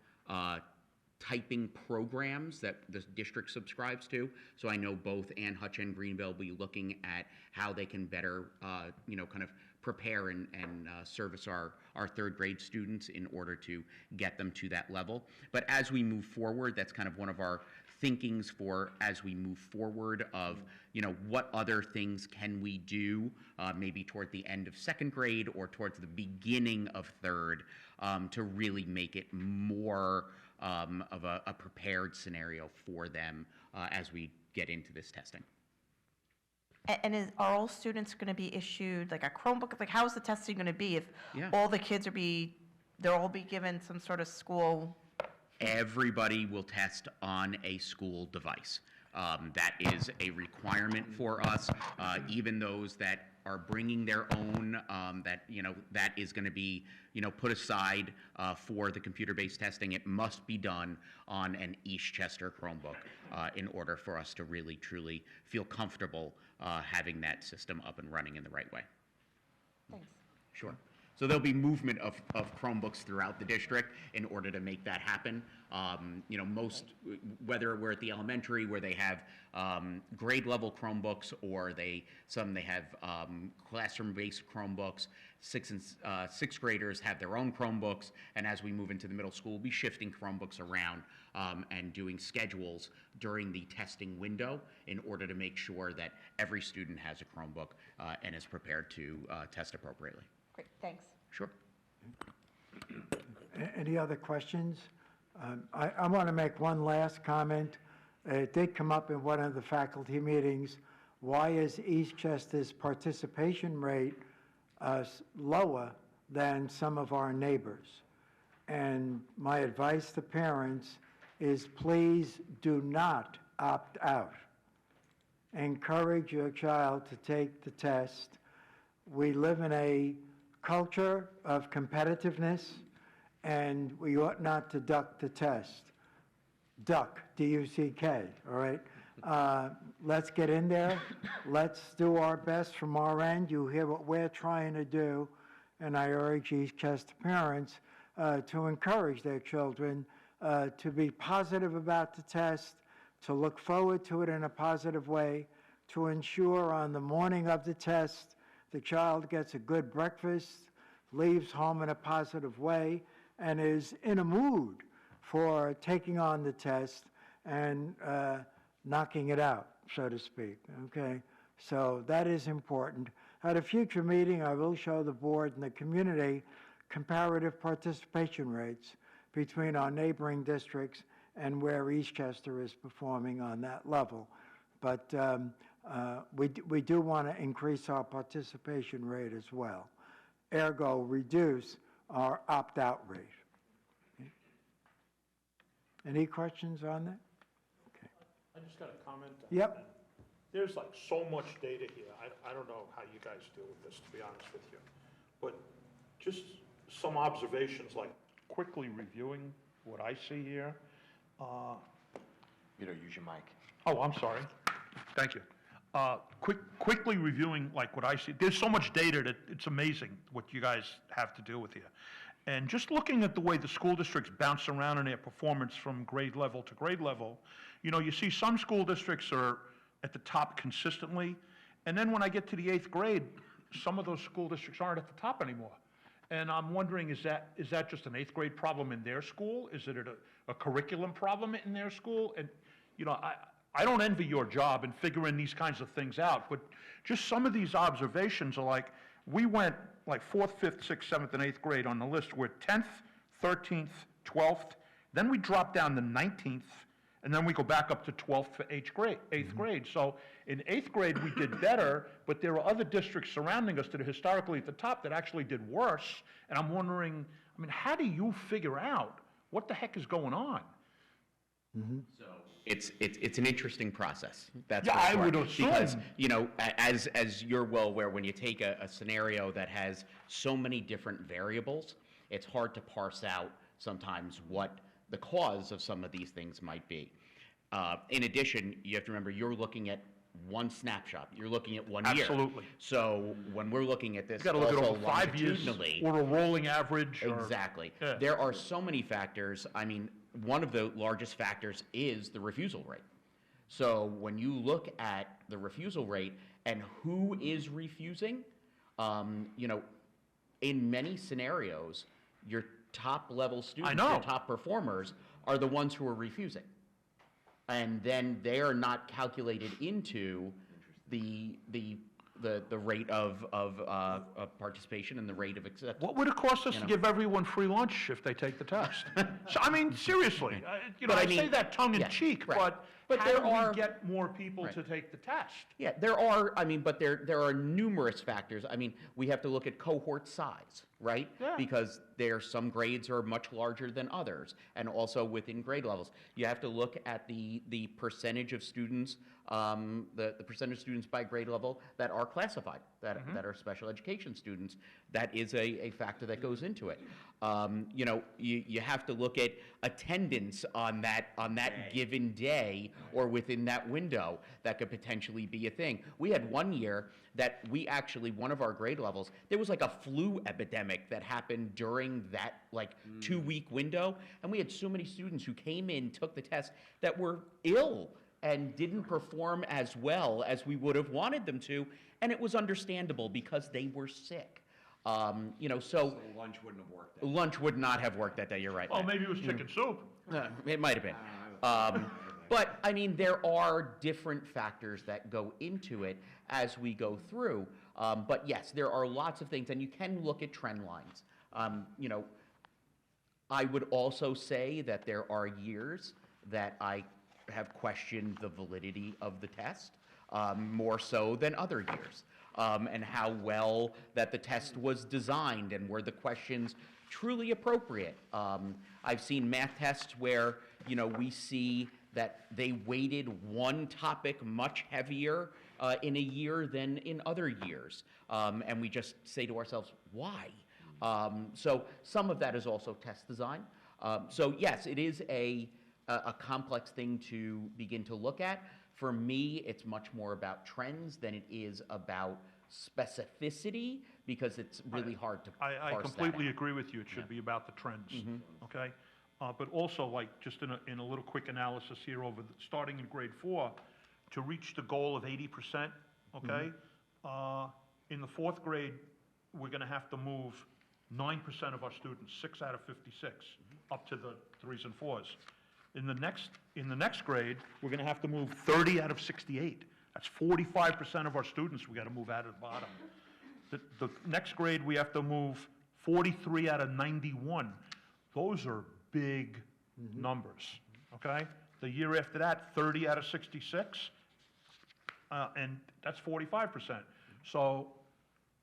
typing programs that the district subscribes to. So I know both Ann Hutch and Greenville will be looking at how they can better, kind of prepare and service our third grade students in order to get them to that level. But as we move forward, that's kind of one of our thinkings for as we move forward of, what other things can we do maybe toward the end of second grade or towards the beginning of third to really make it more of a prepared scenario for them as we get into this testing. And are all students going to be issued like a Chromebook? Like, how is the testing going to be if all the kids they'll all be given some sort of school? Everybody will test on a school device. That is a requirement for us. Even those that are bringing their own, that is going to be, put aside for the computer-based testing. It must be done on an Eastchester Chromebook in order for us to really, truly feel comfortable having that system up and running in the right way. Thanks. Sure. So there'll be movement of Chromebooks throughout the district in order to make that happen. Most, whether we're at the elementary where they have grade level Chromebooks, or they have classroom-based Chromebooks, sixth graders have their own Chromebooks, and as we move into the middle school, we'll be shifting Chromebooks around and doing schedules during the testing window in order to make sure that every student has a Chromebook and is prepared to test appropriately. Great, thanks. Sure. Any other questions? I want to make one last comment. It did come up in one of the faculty meetings. Why is Eastchester's participation rate lower than some of our neighbors? And my advice to parents is please do not opt out. Encourage your child to take the test. We live in a culture of competitiveness, and we ought not to duck the test. Duck, D-U-C-K, all right? Let's get in there. Let's do our best from our end. You hear what we're trying to do, and I urge Eastchester parents to encourage their children to be positive about the test, to look forward to it in a positive way, to ensure on the morning of the test the child gets a good breakfast, leaves home in a positive way, and is in a mood for taking on the test and knocking it out, so to speak, okay? So that is important. At a future meeting, I will show the board and the community comparative participation rates between our neighboring districts and where Eastchester is performing on that level. But we do want to increase our participation rate as well. Ergo, reduce our opt-out rate. Okay. Any questions on that? Okay. I just got a comment. Yep. There's like so much data here. I don't know how you guys deal with this, to be honest with you. But just some observations, like quickly reviewing what I see here. You don't use your mic. Oh, I'm sorry. Thank you. Quickly reviewing like what I see. There's so much data that it's amazing what you guys have to deal with here. And just looking at the way the school districts bounce around in their performance from grade level to grade level, you see some school districts are at the top consistently. And then when I get to the 8th grade, some of those school districts aren't at the top anymore. And I'm wondering, is that just an 8th grade problem in their school? Is it a curriculum problem in their school? And, I don't envy your job in figuring these kinds of things out, but just some of these observations are like, we went like 4th, 5th, 6th, 7th, and 8th grade on the list. We're 10th, 13th, 12th, then we drop down to 19th, and then we go back up to 12th for 8th grade. So in 8th grade, we did better, but there are other districts surrounding us that are historically at the top that actually did worse. And I'm wondering, how do you figure out what the heck is going on? Mm-hmm. So it's an interesting process. That's Yeah, for sure. I would assume. Because, as you're well aware, when you take a scenario that has so many different variables, it's hard to parse out sometimes what the cause of some of these things might be. In addition, you have to remember, you're looking at one snapshot. You're looking at 1 year. Absolutely. So when we're looking at this, You got to look at also over 5 years longitudinally, or a rolling average. exactly. Yeah. There are so many factors. One of the largest factors is the refusal rate. So when you look at the refusal rate and who is refusing, in many scenarios, your top level students, your top performers are the ones who are refusing. And then they are not calculated into the rate of participation and the rate of acceptance. What would it cost us to give everyone free lunch if they take the test? So, seriously, I say that tongue in cheek, but how there do we are- get more people to take the test? Yeah, there are, but there are numerous factors. We have to look at cohort size, right? Yeah. Because some grades are much larger than others, and also within grade levels. You have to look at the percentage of students, the percentage of students by grade level that are classified. that are special education students. That is a factor that goes into it. You know, you have to look at attendance on that given day or within that window. That could potentially be a thing. We had one year that we actually, one of our grade levels, there was like a flu epidemic that happened during that like 2-week window, and we had so many students who came in, took the test, that were ill and didn't perform as well as we would have wanted them to, and it was understandable because they were sick. You know, so lunch wouldn't have worked. lunch would not have worked that day, you're right. Well, maybe it was chicken soup. It might have been. But, I mean, there are different factors that go into it as we go through. But yes, there are lots of things, and you can look at trend lines. You know, I would also say that there are years that I have questioned the validity of the test, more so than other years, and how well that the test was designed and were the questions truly appropriate. I've seen math tests where, you know, we see that they weighted one topic much heavier in a year than in other years. And we just say to ourselves, why? So some of that is also test design. So yes, it is a complex thing to begin to look at. For me, it's much more about trends than it is about specificity, because it's really hard to parse I that completely out. agree with you. It should be about the trends, okay? But also, like, just in a little quick analysis here starting in grade 4, to reach the goal of 80%, okay? In the 4th grade, we're gonna have to move 9% of our students, 6 out of 56, up to the 3s and 4s. In the next grade, we're gonna have to move 30 out of 68. That's 45% of our students we gotta move out of the bottom. The next grade, we have to move 43 out of 91. Those are big numbers, okay? The year after that, 30 out of 66, and that's 45%. So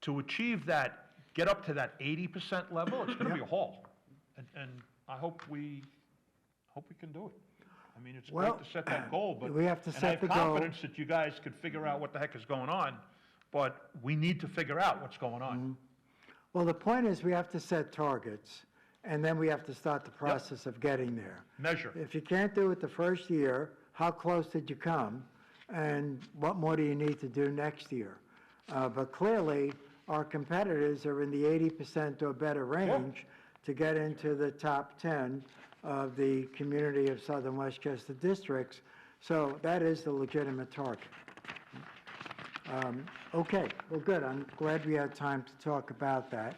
to achieve that, get up to that 80% level, it's gonna be a haul. And I hope we can do it. I mean, it's Well, great to set that goal, but. we have to and set the I have goal. confidence that you guys could figure out what the heck is going on, but we need to figure out what's going on. Well, the point is we have to set targets, and then we have to start the process of getting there. Measure. If you can't do it the first year, how close did you come? And what more do you need to do next year? But clearly, our competitors are in the 80% or better range to get into the top 10 of the community of Southern Westchester districts. So that is the legitimate target. Okay, well, good. I'm glad we had time to talk about that.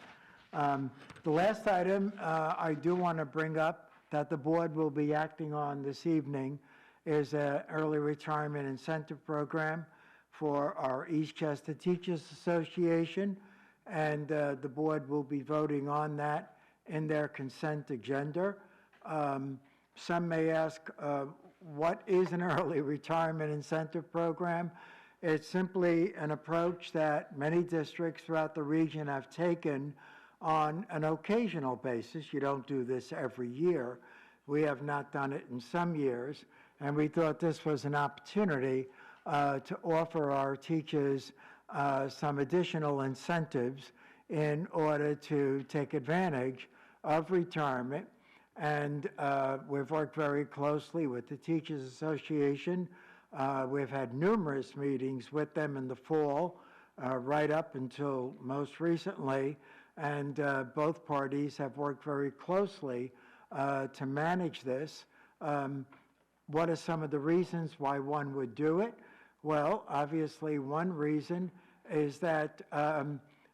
The last item I do want to bring up that the board will be acting on this evening is an early retirement incentive program for our Eastchester Teachers Association, and the board will be voting on that in their consent agenda. Some may ask, what is an early retirement incentive program? It's simply an approach that many districts throughout the region have taken on an occasional basis. You don't do this every year. We have not done it in some years, and we thought this was an opportunity to offer our teachers some additional incentives in order to take advantage of retirement. And we've worked very closely with the Teachers Association. We've had numerous meetings with them in the fall, right up until most recently, and both parties have worked very closely to manage this. What are some of the reasons why one would do it? Well, obviously, one reason is that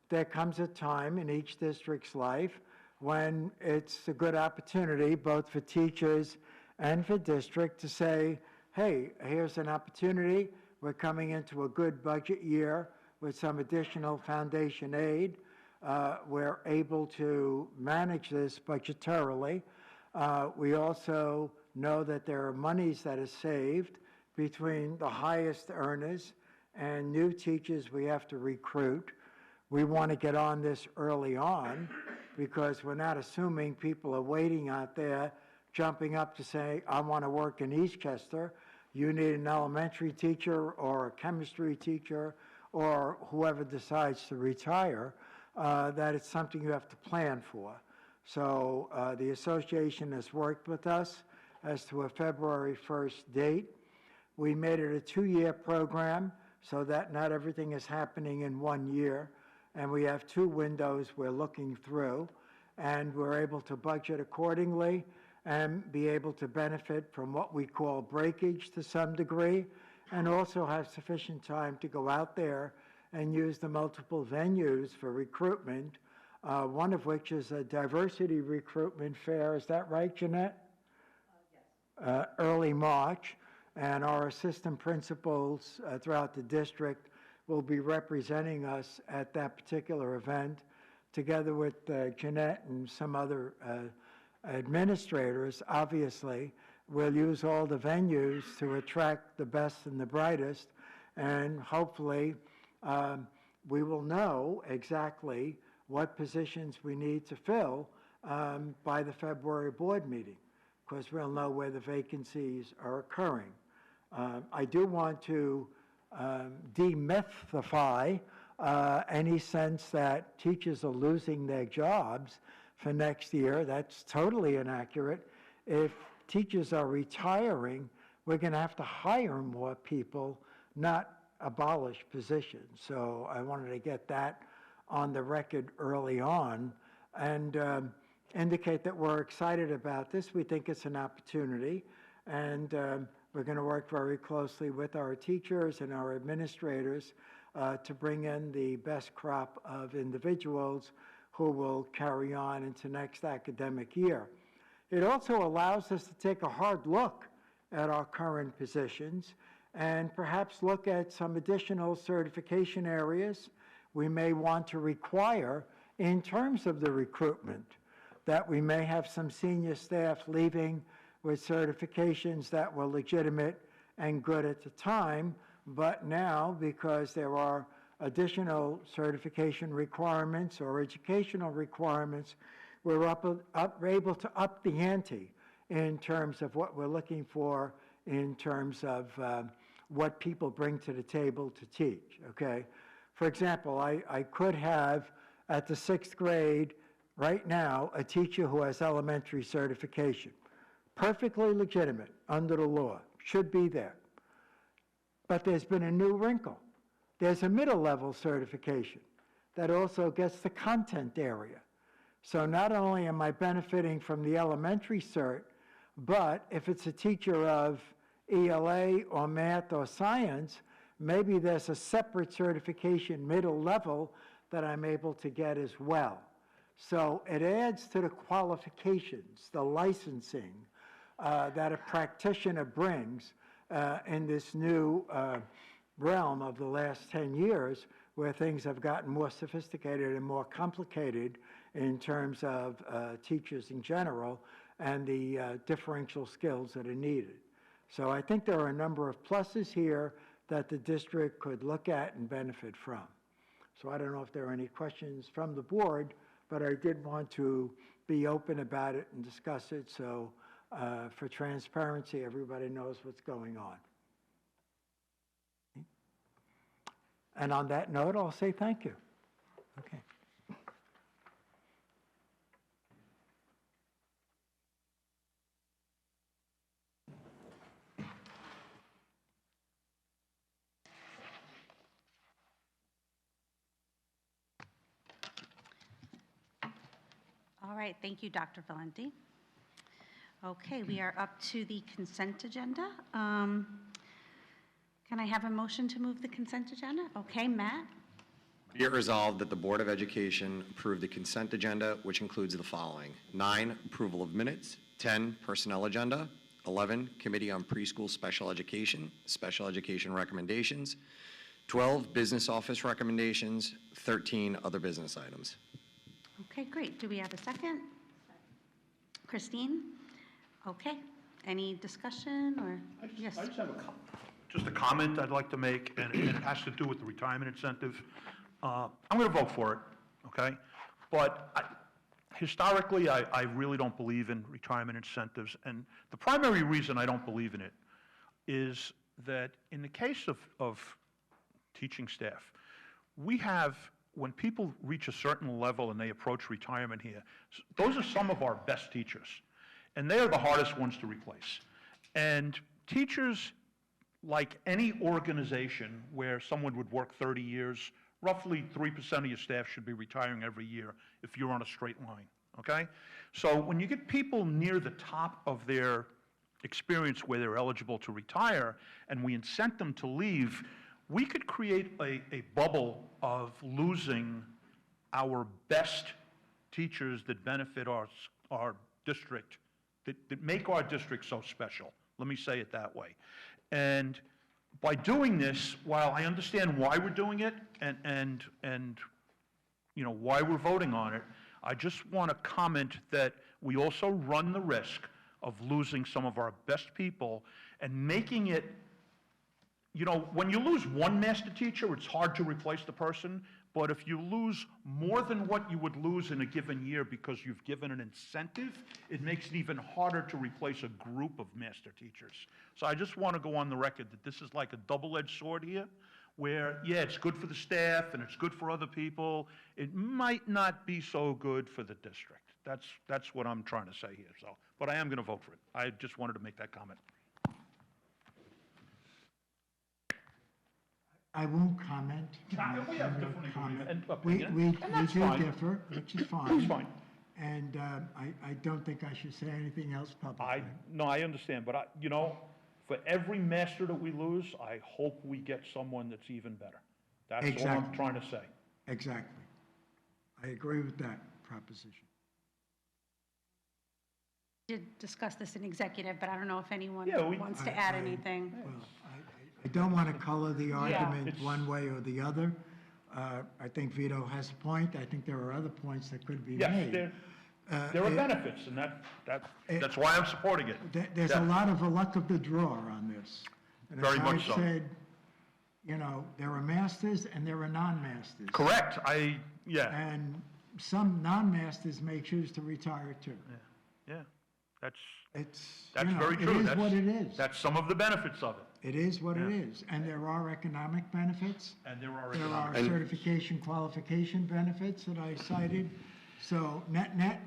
there comes a time in each district's life when it's a good opportunity, both for teachers and for district, to say, hey, here's an opportunity. We're coming into a good budget year with some additional foundation aid. We're able to manage this budgetarily. We also know that there are monies that are saved between the highest earners and new teachers we have to recruit. We want to get on this early on because we're not assuming people are waiting out there jumping up to say, I want to work in Eastchester. You need an elementary teacher or a chemistry teacher or whoever decides to retire, that it's something you have to plan for. So the association has worked with us as to a February 1st date. We made it a 2-year program so that not everything is happening in 1 year. And we have 2 windows we're looking through. And we're able to budget accordingly and be able to benefit from what we call breakage to some degree, and also have sufficient time to go out there and use the multiple venues for recruitment, one of which is a diversity recruitment fair. Is that right, Jeanette? Yes. Early March, and our assistant principals throughout the district will be representing us at that particular event, together with Jeanette and some other administrators. Obviously, we'll use all the venues to attract the best and the brightest, and hopefully we will know exactly what positions we need to fill by the February board meeting, because we'll know where the vacancies are occurring. I do want to demystify any sense that teachers are losing their jobs for next year. That's totally inaccurate. If teachers are retiring, we're going to have to hire more people, not abolish positions. So I wanted to get that on the record early on and indicate that we're excited about this. We think it's an opportunity, and we're going to work very closely with our teachers and our administrators to bring in the best crop of individuals who will carry on into next academic year. It also allows us to take a hard look at our current positions and perhaps look at some additional certification areas we may want to require in terms of the recruitment, that we may have some senior staff leaving with certifications that were legitimate and good at the time, but now, because there are additional certification requirements or educational requirements, we're able to up the ante in terms of what we're looking for, in terms of what people bring to the table to teach, okay? For example, I could have, at the 6th grade, right now, a teacher who has elementary certification. Perfectly legitimate under the law, should be there. But there's been a new wrinkle. There's a middle level certification that also gets the content area. So not only am I benefiting from the elementary cert, but if it's a teacher of ELA or math or science, maybe there's a separate certification middle level that I'm able to get as well. So it adds to the qualifications, the licensing that a practitioner brings in this new realm of the last 10 years, where things have gotten more sophisticated and more complicated in terms of teachers in general and the differential skills that are needed. So I think there are a number of pluses here that the district could look at and benefit from. So I don't know if there are any questions from the board, but I did want to be open about it and discuss it, so for transparency, everybody knows what's going on. And on that note, I'll say thank you. Okay. All right, thank you, Dr. Valenti. Okay, we are up to the consent agenda. Can I have a motion to move the consent agenda? Okay, Matt? Be it resolved that the Board of Education approve the consent agenda, which includes the following: 9, approval of minutes; 10, personnel agenda; 11, Committee on Preschool Special Education recommendations; 12, business office recommendations; 13, other business items. Okay, great. Do we have a second? Christine? Okay. Any discussion or? Yes. I just have just a comment I'd like to make, and it has to do with the retirement incentive. I'm going to vote for it, okay? But historically, I really don't believe in retirement incentives, and the primary reason I don't believe in it is that in the case of teaching staff, we have, when people reach a certain level and they approach retirement here, those are some of our best teachers. And they are the hardest ones to replace. And teachers, like any organization where someone would work 30 years, roughly 3% of your staff should be retiring every year if you're on a straight line, okay? So when you get people near the top of their experience where they're eligible to retire and we incent them to leave, we could create a bubble of losing our best teachers that benefit our district, that make our district so special. Let me say it that way. And by doing this, while I understand why we're doing it and you know, why we're voting on it, I just want to comment that we also run the risk of losing some of our best people and making it, you know, when you lose one master teacher, it's hard to replace the person, but if you lose more than what you would lose in a given year because you've given an incentive, it makes it even harder to replace a group of master teachers. So I just want to go on the record that this is like a double-edged sword here, where, yeah, it's good for the staff and it's good for other people. It might not be so good for the district. That's what I'm trying to say here. So, but I am going to vote for it. I just wanted to make that comment. I won't comment. We have different comment. opinions, We and that's do fine. differ, which is fine. It's fine. And I don't think I should say anything else publicly. No, I understand, but you know, for every master that we lose, I hope we get someone that's even better. That's all I'm Exactly. trying to say. Exactly. I agree with that proposition. Did discuss this in executive, but I don't know if anyone Yeah, wants to add anything. Well, I don't want to color the argument one way or the other. I think Vito has a point. I think there are other points that could be Yes, made. there are benefits, and that's why I'm supporting it. There's a lot of a luck of the draw on this. And Very as much so. I said, you know, there are masters and there are non-masters. Correct, yeah. And some non-masters may choose to retire too. Yeah, that's you know, very true. It is what it is. That's some of the benefits of it. It is what it is. And there are economic benefits. And there are There are economic. certification qualification benefits that I cited. So net,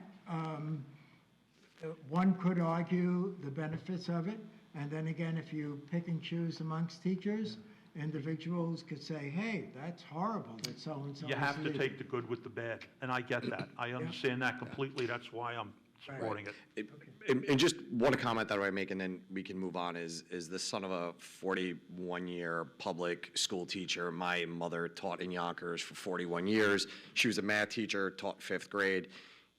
one could argue the benefits of it. And then again, if you pick and choose amongst teachers, individuals could say, hey, that's horrible that so-and-so You is have to leaving. take the good with the bad, and I get that. I understand that completely. That's why I'm supporting it. And just one comment that I make, and then we can move on, is the son of a 41-year public school teacher. My mother taught in Yonkers for 41 years. She was a math teacher, taught 5th grade.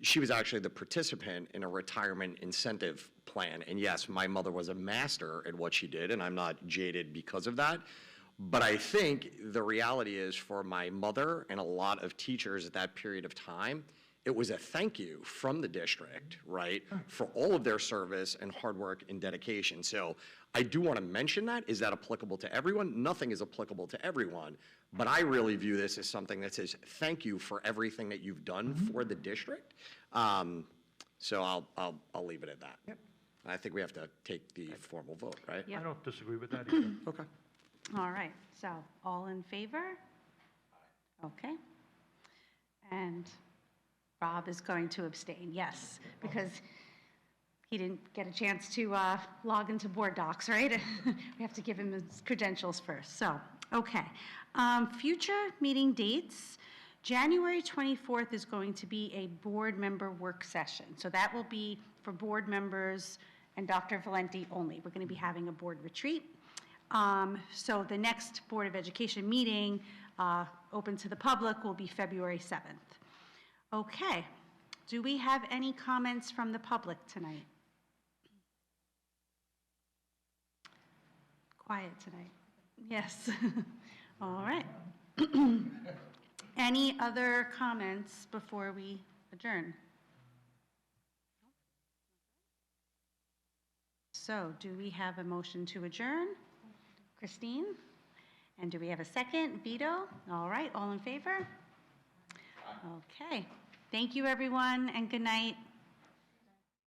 She was actually the participant in a retirement incentive plan. And yes, my mother was a master at what she did, and I'm not jaded because of that. But I think the reality is, for my mother and a lot of teachers at that period of time, it was a thank you from the district, right, for all of their service and hard work and dedication. So I do want to mention that. Is that applicable to everyone? Nothing is applicable to everyone. But I really view this as something that says thank you for everything that you've done for the district. So I'll leave it at that. Yep. I think we have to take the formal vote, right? I don't disagree with that either. Okay. All right, so all in favor? Okay. And Rob is going to abstain, yes, because he didn't get a chance to log into board docs, right? We have to give him his credentials first, so, okay. Future meeting dates, January 24th is going to be a board member work session. So that will be for board members and Dr. Valenti only. We're going to be having a board retreat. So the next Board of Education meeting, open to the public, will be February 7th. Okay. Do we have any comments from the public tonight? Quiet tonight. Yes. All right. Any other comments before we adjourn? So do we have a motion to adjourn? Christine? And do we have a second? Vito? All right, all in favor? Okay. Thank you, everyone, and good night.